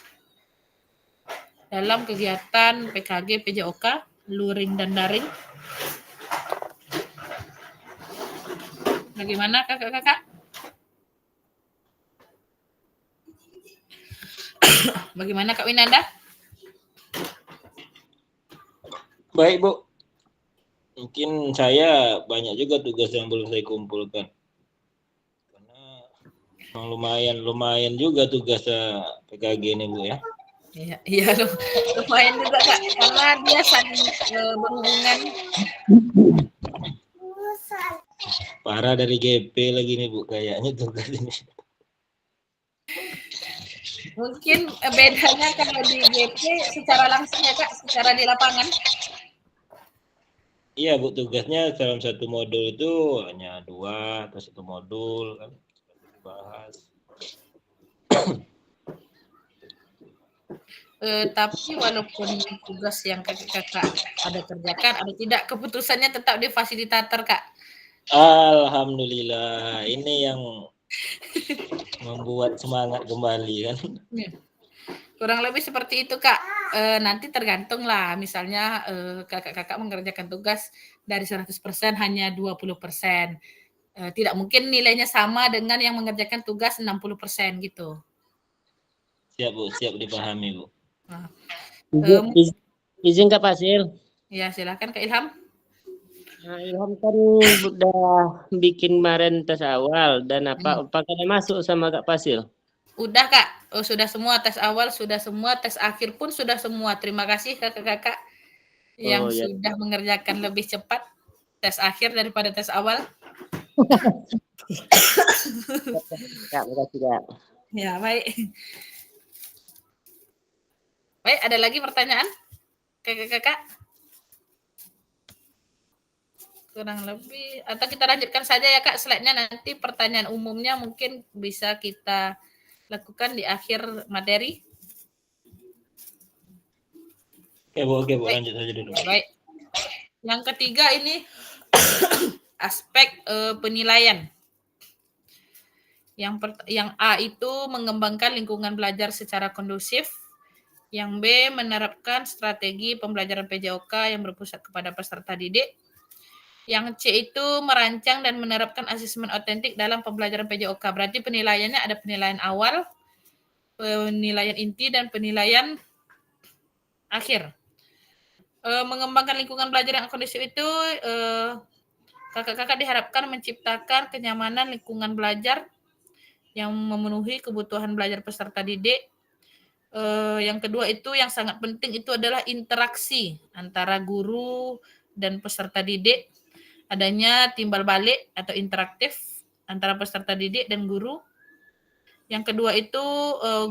dalam kegiatan PKG PJOK, luring dan daring. Bagaimana kakak-kakak? Bagaimana Kak Winanda? Baik, Bu. Mungkin saya banyak juga tugas yang belum saya kumpulkan. Karena lumayan juga tugas PKG ini, Bu, ya. Iya, lumayan juga, Kak. Karena dia saling berhubungan. Parah dari GP lagi nih, Bu, kayaknya tugas ini. Mungkin bedanya kalau di GP secara langsung ya, Kak, secara di lapangan. Iya, Bu, tugasnya dalam satu modul itu hanya 2 atau 1 modul kan dibahas. Tapi walaupun tugas yang kakak ada kerjakan, ada tidak, keputusannya tetap di fasilitator, Kak. Alhamdulillah, ini yang membuat semangat kembali kan. Kurang lebih seperti itu, Kak. Nanti tergantung lah, misalnya kakak-kakak mengerjakan tugas dari 100% hanya 20%. Tidak mungkin nilainya sama dengan yang mengerjakan tugas 60% gitu. Siap, Bu, siap dipahami, Bu. Izin Kak Fasil. Ya, silakan Kak Ilham. Nah, Ilham kan udah bikin kemarin tes awal dan apakah masuk sama Kak Fasil? Udah, Kak. Sudah semua, tes awal sudah semua, tes akhir pun sudah semua. Terima kasih kakak-kakak yang sudah mengerjakan lebih cepat tes akhir daripada tes awal. Ya, makasih, Kak. Ya, baik. Baik, ada lagi pertanyaan kakak-kakak? kurang lebih, atau kita lanjutkan saja ya Kak slide-nya, nanti pertanyaan umumnya mungkin bisa kita lakukan di akhir materi. Oke Bu, lanjut saja dulu. Baik. Yang ketiga ini aspek penilaian. Yang A itu mengembangkan lingkungan belajar secara kondusif. Yang B menerapkan strategi pembelajaran PJOK yang berpusat kepada peserta didik. Yang C itu merancang dan menerapkan asesmen otentik dalam pembelajaran PJOK. Berarti penilaiannya ada penilaian awal, penilaian inti, dan penilaian akhir. Mengembangkan lingkungan belajar yang kondusif itu kakak-kakak diharapkan menciptakan kenyamanan lingkungan belajar yang memenuhi kebutuhan belajar peserta didik. Yang kedua itu yang sangat penting itu adalah interaksi antara guru dan peserta didik. Adanya timbal balik atau interaktif antara peserta didik dan guru. Yang kedua itu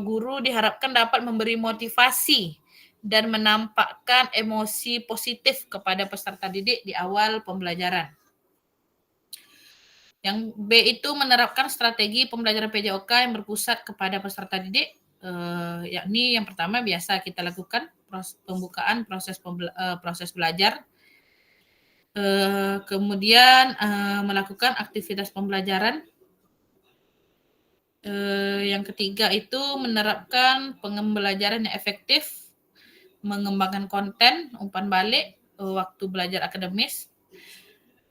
guru diharapkan dapat memberi motivasi dan menampakkan emosi positif kepada peserta didik di awal pembelajaran. Yang B itu menerapkan strategi pembelajaran PJOK yang berpusat kepada peserta didik, yakni yang pertama biasa kita lakukan pembukaan proses belajar, kemudian melakukan aktivitas pembelajaran. Yang ketiga itu menerapkan pembelajaran yang efektif, mengembangkan konten, umpan balik, waktu belajar akademis.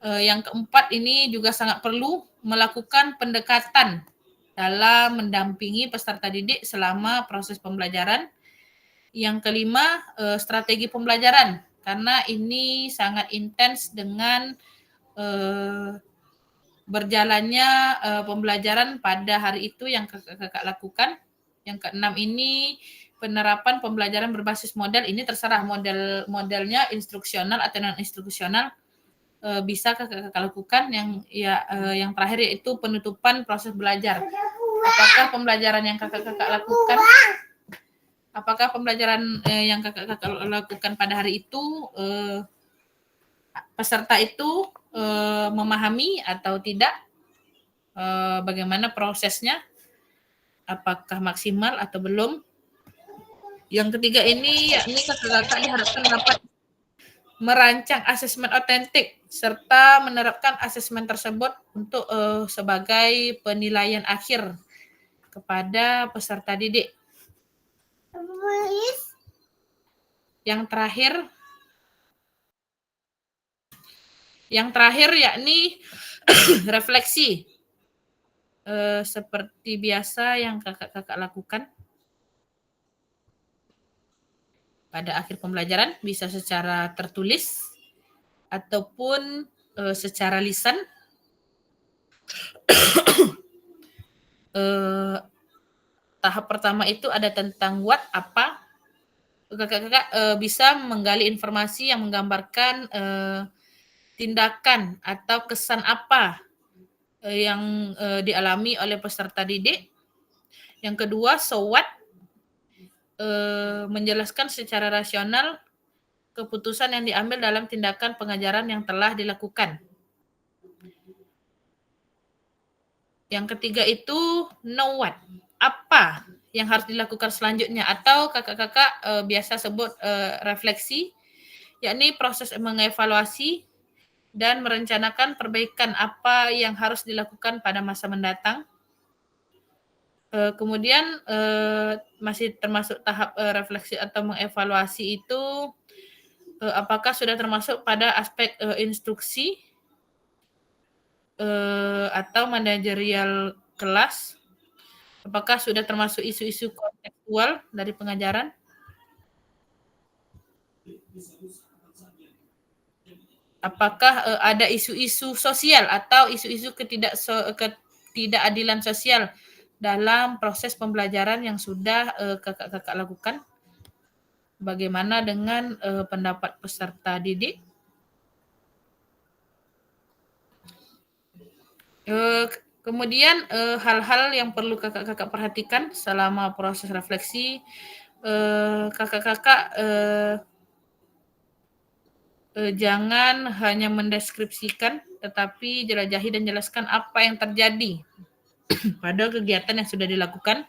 Yang keempat ini juga sangat perlu melakukan pendekatan dalam mendampingi peserta didik selama proses pembelajaran. Yang kelima, strategi pembelajaran, karena ini sangat intens dengan berjalannya pembelajaran pada hari itu yang kakak lakukan. Yang keenam ini penerapan pembelajaran berbasis model, ini terserah modelnya instruksional atau non instruksional, bisa kakak lakukan. Yang terakhir yaitu penutupan proses belajar. Apakah pembelajaran yang kakak lakukan, apakah pembelajaran yang kakak lakukan pada hari itu peserta itu memahami atau tidak, bagaimana prosesnya, apakah maksimal atau belum. Yang ketiga ini yakni kakak diharapkan dapat merancang asesmen otentik serta menerapkan asesmen tersebut untuk sebagai penilaian akhir kepada peserta didik. Yang terakhir yakni refleksi, seperti biasa yang kakak lakukan pada akhir pembelajaran, bisa secara tertulis ataupun secara lisan. Tahap pertama itu ada tentang what, apa. Kakak bisa menggali informasi yang menggambarkan tindakan atau kesan apa yang dialami oleh peserta didik. Yang kedua, so what, menjelaskan secara rasional keputusan yang diambil dalam tindakan pengajaran yang telah dilakukan. Yang ketiga itu know what, apa yang harus dilakukan selanjutnya, atau kakak-kakak biasa sebut refleksi, yakni proses mengevaluasi dan merencanakan perbaikan apa yang harus dilakukan pada masa mendatang. Kemudian masih termasuk tahap refleksi atau mengevaluasi itu, apakah sudah termasuk pada aspek instruksi atau manajerial kelas, apakah sudah termasuk isu-isu kontekstual dari pengajaran. Apakah ada isu-isu sosial atau isu-isu ketidakadilan sosial dalam proses pembelajaran yang sudah kakak lakukan. Bagaimana dengan pendapat peserta didik? Kemudian hal-hal yang perlu kakak perhatikan selama proses refleksi, kakak Jangan hanya mendeskripsikan, tetapi jelajahi dan jelaskan apa yang terjadi pada kegiatan yang sudah dilakukan.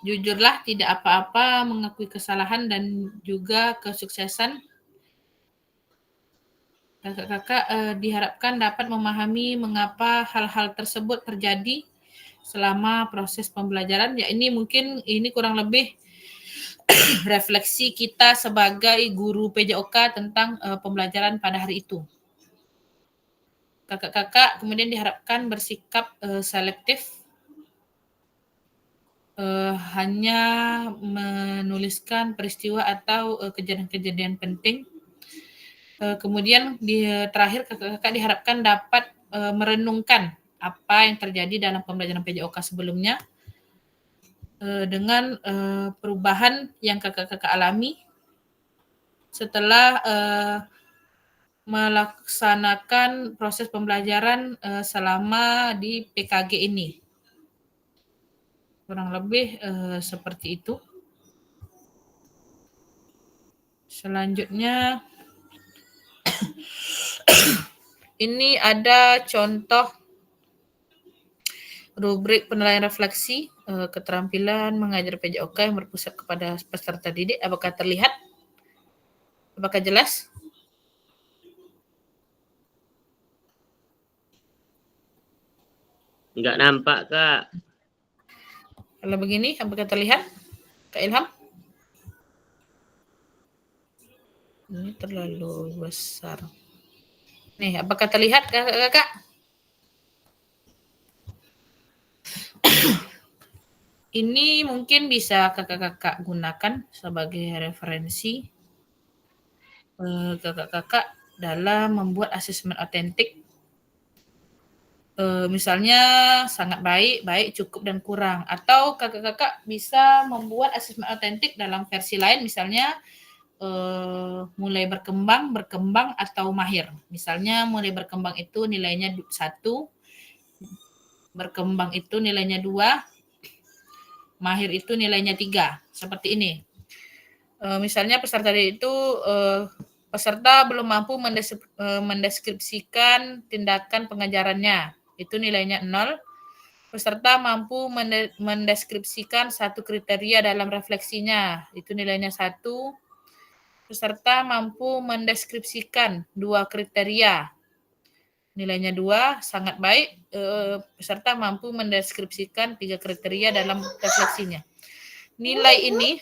Jujurlah, tidak apa-apa mengakui kesalahan dan juga kesuksesan. Kakak-kakak diharapkan dapat memahami mengapa hal-hal tersebut terjadi selama proses pembelajaran. Ya, ini mungkin ini kurang lebih refleksi kita sebagai guru PJOK tentang pembelajaran pada hari itu. Kakak-kakak kemudian diharapkan bersikap selektif, hanya menuliskan peristiwa atau kejadian-kejadian penting. Kemudian terakhir kakak-kakak diharapkan dapat merenungkan apa yang terjadi dalam pembelajaran PJOK sebelumnya, dengan perubahan yang kakak-kakak alami setelah melaksanakan proses pembelajaran selama di PKG ini. Kurang lebih seperti itu. Selanjutnya ini ada contoh rubrik penilaian refleksi keterampilan mengajar PJOK yang berpusat kepada peserta didik. Apakah terlihat? Apakah jelas? Enggak nampak, Kak. Kalau begini, apakah terlihat? Kak Ilham? Ini terlalu besar. Nih, apakah terlihat, Kakak? Ini mungkin bisa kakak-kakak gunakan sebagai referensi kakak-kakak dalam membuat asesmen otentik. Misalnya sangat baik, baik, cukup, dan kurang. Atau kakak-kakak bisa membuat asesmen otentik dalam versi lain, misalnya mulai berkembang, atau mahir. Misalnya mulai berkembang itu nilainya 1, berkembang itu nilainya 2, mahir itu nilainya 3, seperti ini. Misalnya peserta itu peserta belum mampu mendeskripsikan tindakan pengajarannya, itu nilainya 0. Peserta mampu mendeskripsikan satu kriteria dalam refleksinya, itu nilainya 1. Peserta mampu mendeskripsikan 2 kriteria, nilainya 2, sangat baik. Peserta mampu mendeskripsikan 3 kriteria dalam refleksinya. Nilai ini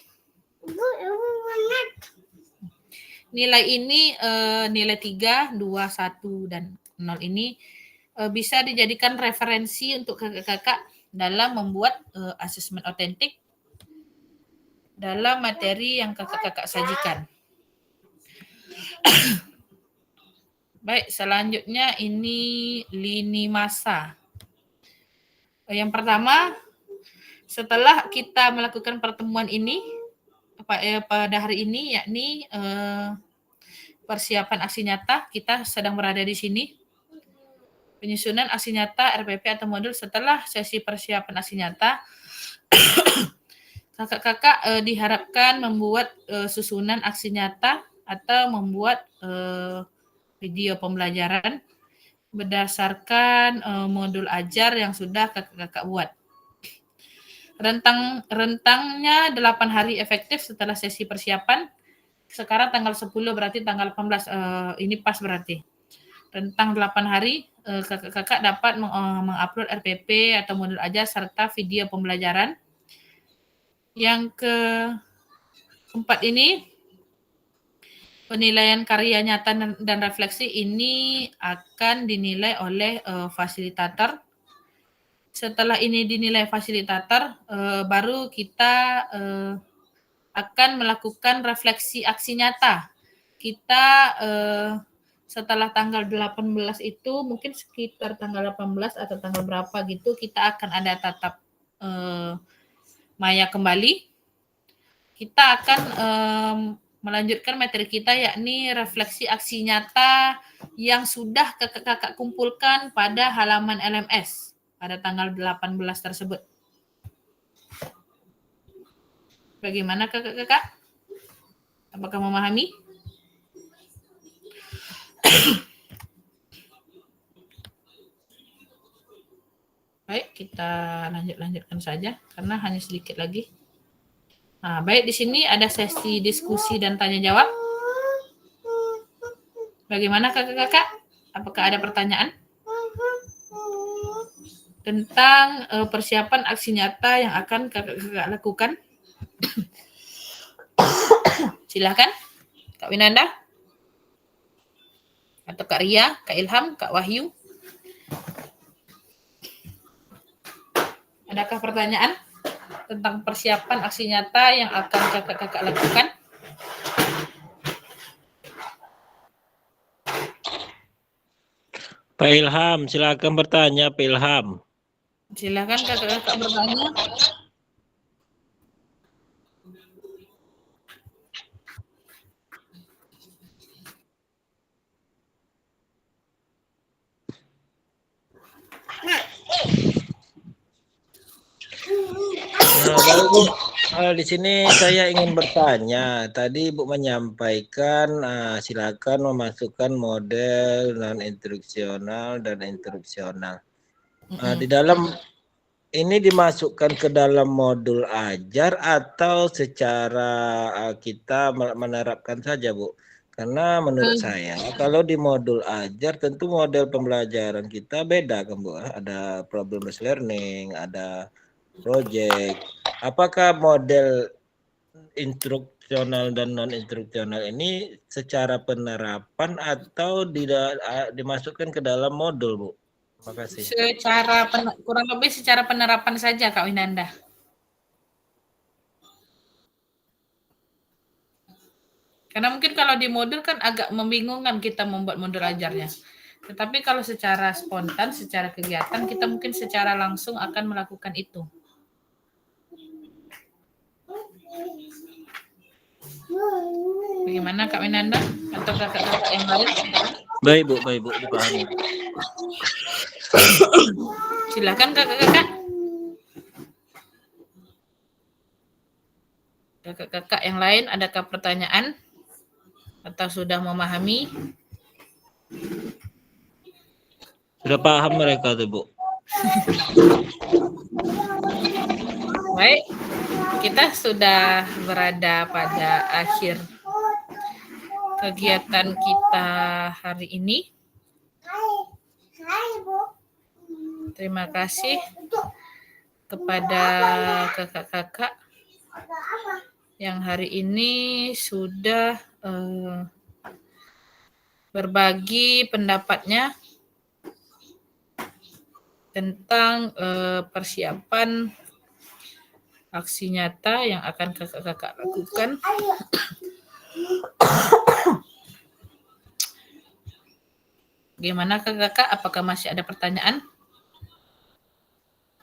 nilai 3, 2, 1, dan 0 ini bisa dijadikan referensi untuk kakak-kakak dalam membuat asesmen otentik dalam materi yang kakak-kakak sajikan. Baik, selanjutnya ini lini masa. Yang pertama, setelah kita melakukan pertemuan ini pada hari ini, yakni persiapan aksi nyata, kita sedang berada di sini. Penyusunan aksi nyata RPP atau modul setelah sesi persiapan aksi nyata, kakak-kakak diharapkan membuat susunan aksi nyata atau membuat video pembelajaran berdasarkan modul ajar yang sudah kakak-kakak buat. Rentangnya 8 hari efektif setelah sesi persiapan. Sekarang tanggal 10 berarti tanggal 18, ini pas berarti. Rentang 8 hari kakak-kakak dapat mengupload RPP atau modul ajar serta video pembelajaran. Yang keempat ini, penilaian karya nyata dan refleksi ini akan dinilai oleh fasilitator. Setelah ini dinilai fasilitator, baru kita akan melakukan refleksi aksi nyata. Kita setelah tanggal 18 itu, mungkin sekitar tanggal 18 atau tanggal berapa gitu, kita akan ada tatap maya kembali. Kita akan melanjutkan materi kita, yakni refleksi aksi nyata yang sudah kakak-kakak kumpulkan pada halaman LMS pada tanggal 18 tersebut. Bagaimana kakak-kakak? Apakah memahami? Baik, kita lanjutkan saja karena hanya sedikit lagi. Nah, baik, di sini ada sesi diskusi dan tanya jawab. Bagaimana kakak-kakak? Apakah ada pertanyaan tentang persiapan aksi nyata yang akan kakak-kakak lakukan? Silakan, Kak Winanda, atau Kak Ria, Kak Ilham, Kak Wahyu. Adakah pertanyaan tentang persiapan aksi nyata yang akan kakak-kakak lakukan? Pak Ilham, silakan bertanya, Pak Ilham. Silakan kakak-kakak bertanya. Di sini saya ingin bertanya. Tadi Ibu menyampaikan silakan memasukkan model non-instruksional dan instruksional. Di dalam ini dimasukkan ke dalam modul ajar atau secara kita menerapkan saja, Bu? Karena menurut saya kalau di modul ajar tentu model pembelajaran kita beda kan, Bu? Ada problem based learning, ada project. Apakah model instruksional dan non instruksional ini secara penerapan atau dimasukkan ke dalam modul, Bu? Terima kasih. Kurang lebih secara penerapan saja, Kak Winanda. Karena mungkin kalau di modul kan agak membingungkan kita membuat modul ajarnya. Tetapi kalau secara spontan, secara kegiatan, kita mungkin secara langsung akan melakukan itu. Bagaimana Kak Winanda atau kakak-kakak yang lain? Baik Bu, dipahami. Silakan kakak-kakak. Kakak-kakak yang lain, adakah pertanyaan atau sudah memahami? Sudah paham mereka tuh, Bu. Baik, kita sudah berada pada akhir kegiatan kita hari ini. Terima kasih kepada kakak-kakak yang hari ini sudah berbagi pendapatnya tentang persiapan aksi nyata yang akan kakak-kakak lakukan. Bagaimana kakak-kakak? Apakah masih ada pertanyaan?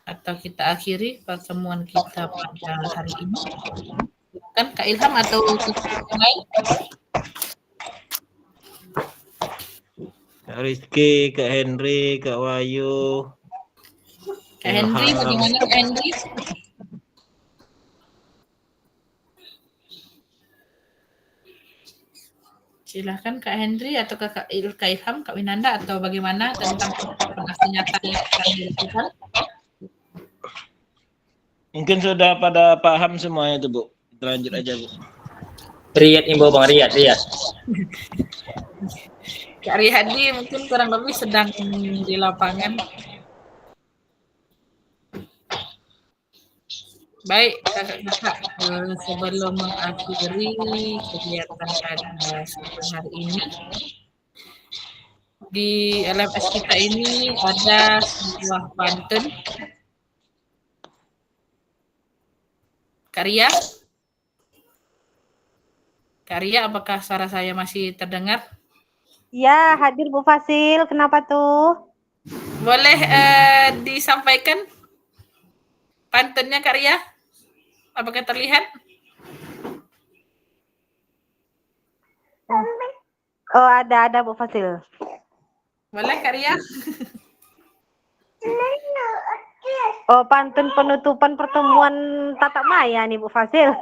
Atau kita akhiri pertemuan kita pada hari ini? Kan Kak Ilham atau yang lain? Kak Rizky, Kak Henry, Kak Wahyu. Kak Henry, bagaimana Kak Henry? Silahkan Kak Henry atau Kak Ilham, Kak Winanda, atau bagaimana tentang aksi nyata yang akan dilakukan? Mungkin sudah pada paham semuanya itu, Bu. Kita lanjut aja, Bu. Riyad imbau Bang Riyad. Kak Rihadi mungkin kurang lebih sedang di lapangan. Baik, kakak-kakak, sebelum mengakhiri kegiatan pada sore hari ini, di LMS kita ini ada sebuah pantun. Karya, apakah suara saya masih terdengar? Ya, hadir Bu Fasil. Kenapa tuh? Boleh disampaikan pantunnya Karya? Apakah terlihat? Oh, ada Bu Fasil. Boleh Karya? Oh, pantun penutupan pertemuan tatap maya nih Bu Fasil.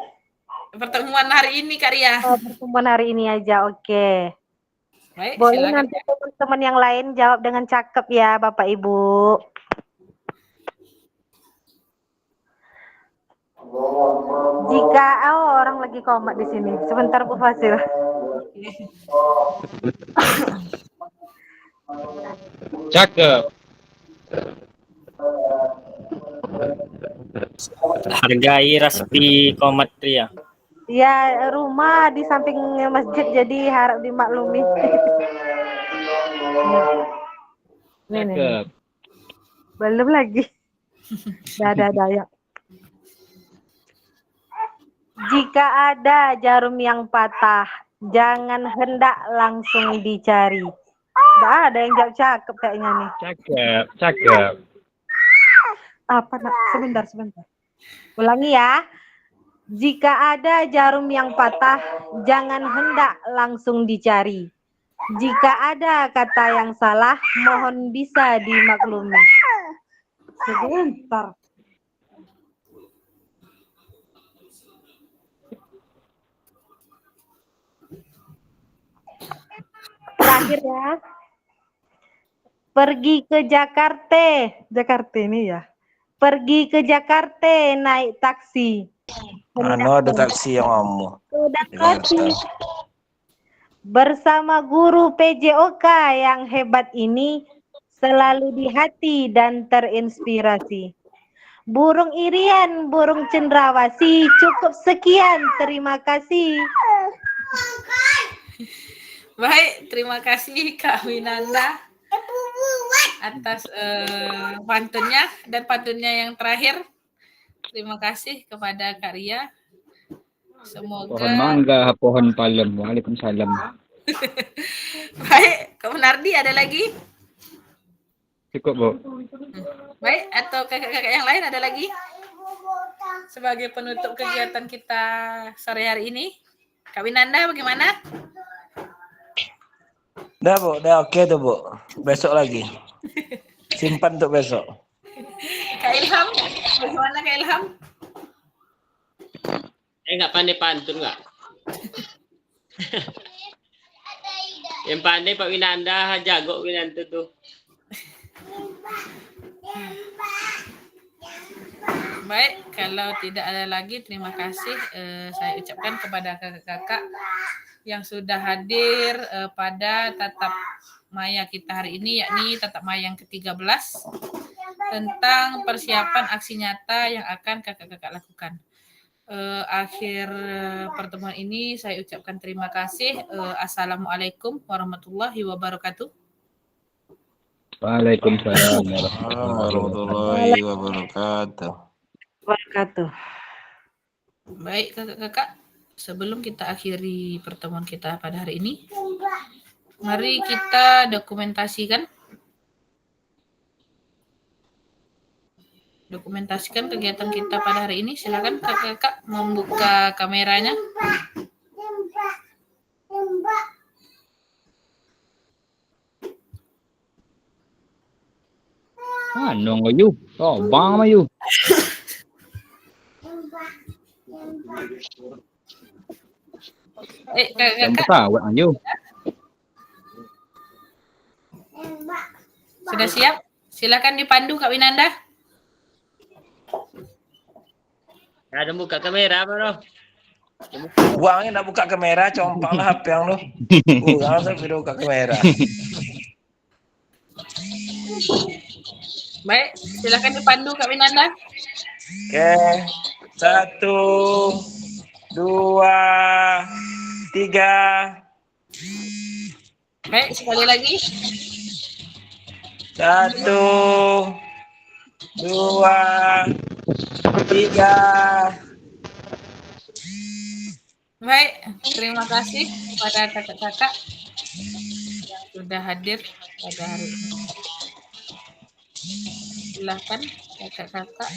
pertemuan hari ini, Kak Ria. Oh, pertemuan hari ini aja, oke. Baik, Boleh silakan. nanti teman-teman yang lain jawab dengan cakep ya, Bapak Ibu. Jika orang lagi komat di sini, sebentar Bu Fasil. Cakep. Hargai Raspi Komat Ria. Ya, rumah di samping masjid jadi harap dimaklumi. Nih. Cakep. Belum lagi. Ada ya. Jika ada jarum yang patah, jangan hendak langsung dicari. Nggak ada yang jawab cakep kayaknya nih. Cakep. Apa nak? Sebentar. Ulangi ya. Jika ada jarum yang patah, jangan hendak langsung dicari. Jika ada kata yang salah, mohon bisa dimaklumi. Sebentar. Terakhir ya. Pergi ke Jakarta ini ya. Pergi ke Jakarta naik taksi. Ada taksi yang ngomong. Bersama guru PJOK yang hebat ini, selalu di hati dan terinspirasi. Burung irian, burung cendrawasih, cukup sekian, terima kasih. Baik, terima kasih Kak Winanda atas pantunnya dan pantunnya yang terakhir. Terima kasih kepada Kak Ria. Semoga Pohon mangga, pohon palem. Waalaikumsalam. baik, Kak Munardi ada lagi? Cukup, Bu. Baik, atau kakak-kakak yang lain ada lagi? Sebagai penutup kegiatan kita sore hari ini. Kak Winanda bagaimana? Udah, Bu. Udah oke tuh, Bu. Besok lagi. Simpan untuk besok. Kak Ilham, bagaimana Kak Ilham? Nggak pandai pantun nggak? Yang pandai Pak Winanda, jago Winanda tuh. Baik, kalau tidak ada lagi, terima kasih saya ucapkan kepada kakak-kakak yang sudah hadir pada tatap maya kita hari ini, yakni tatap maya yang ke-13 tentang persiapan aksi nyata yang akan kakak-kakak lakukan. Akhir pertemuan ini saya ucapkan terima kasih. Assalamualaikum warahmatullahi wabarakatuh. Waalaikumsalam warahmatullahi wabarakatuh. Baik kakak-kakak, sebelum kita akhiri pertemuan kita pada hari ini, mari kita dokumentasikan kegiatan kita pada hari ini. Silakan kakak-kakak membuka kameranya. Ano ngayon? Oh, bang mayo. Yang Kakak pesawat ayo. sudah siap? Silakan dipandu Kak Winanda. Ada buka kamera bro. Buangnya nak buka kamera, companglah HP yang lu. Jangan sampai buka kamera. Baik, silakan dipandu Kak Winanda. Oke. 1, 2, 3. Baik, sekali lagi. 1, 2, 3. Baik, terima kasih kepada kakak-kakak yang sudah hadir pada hari ini. Silakan kakak-kakak.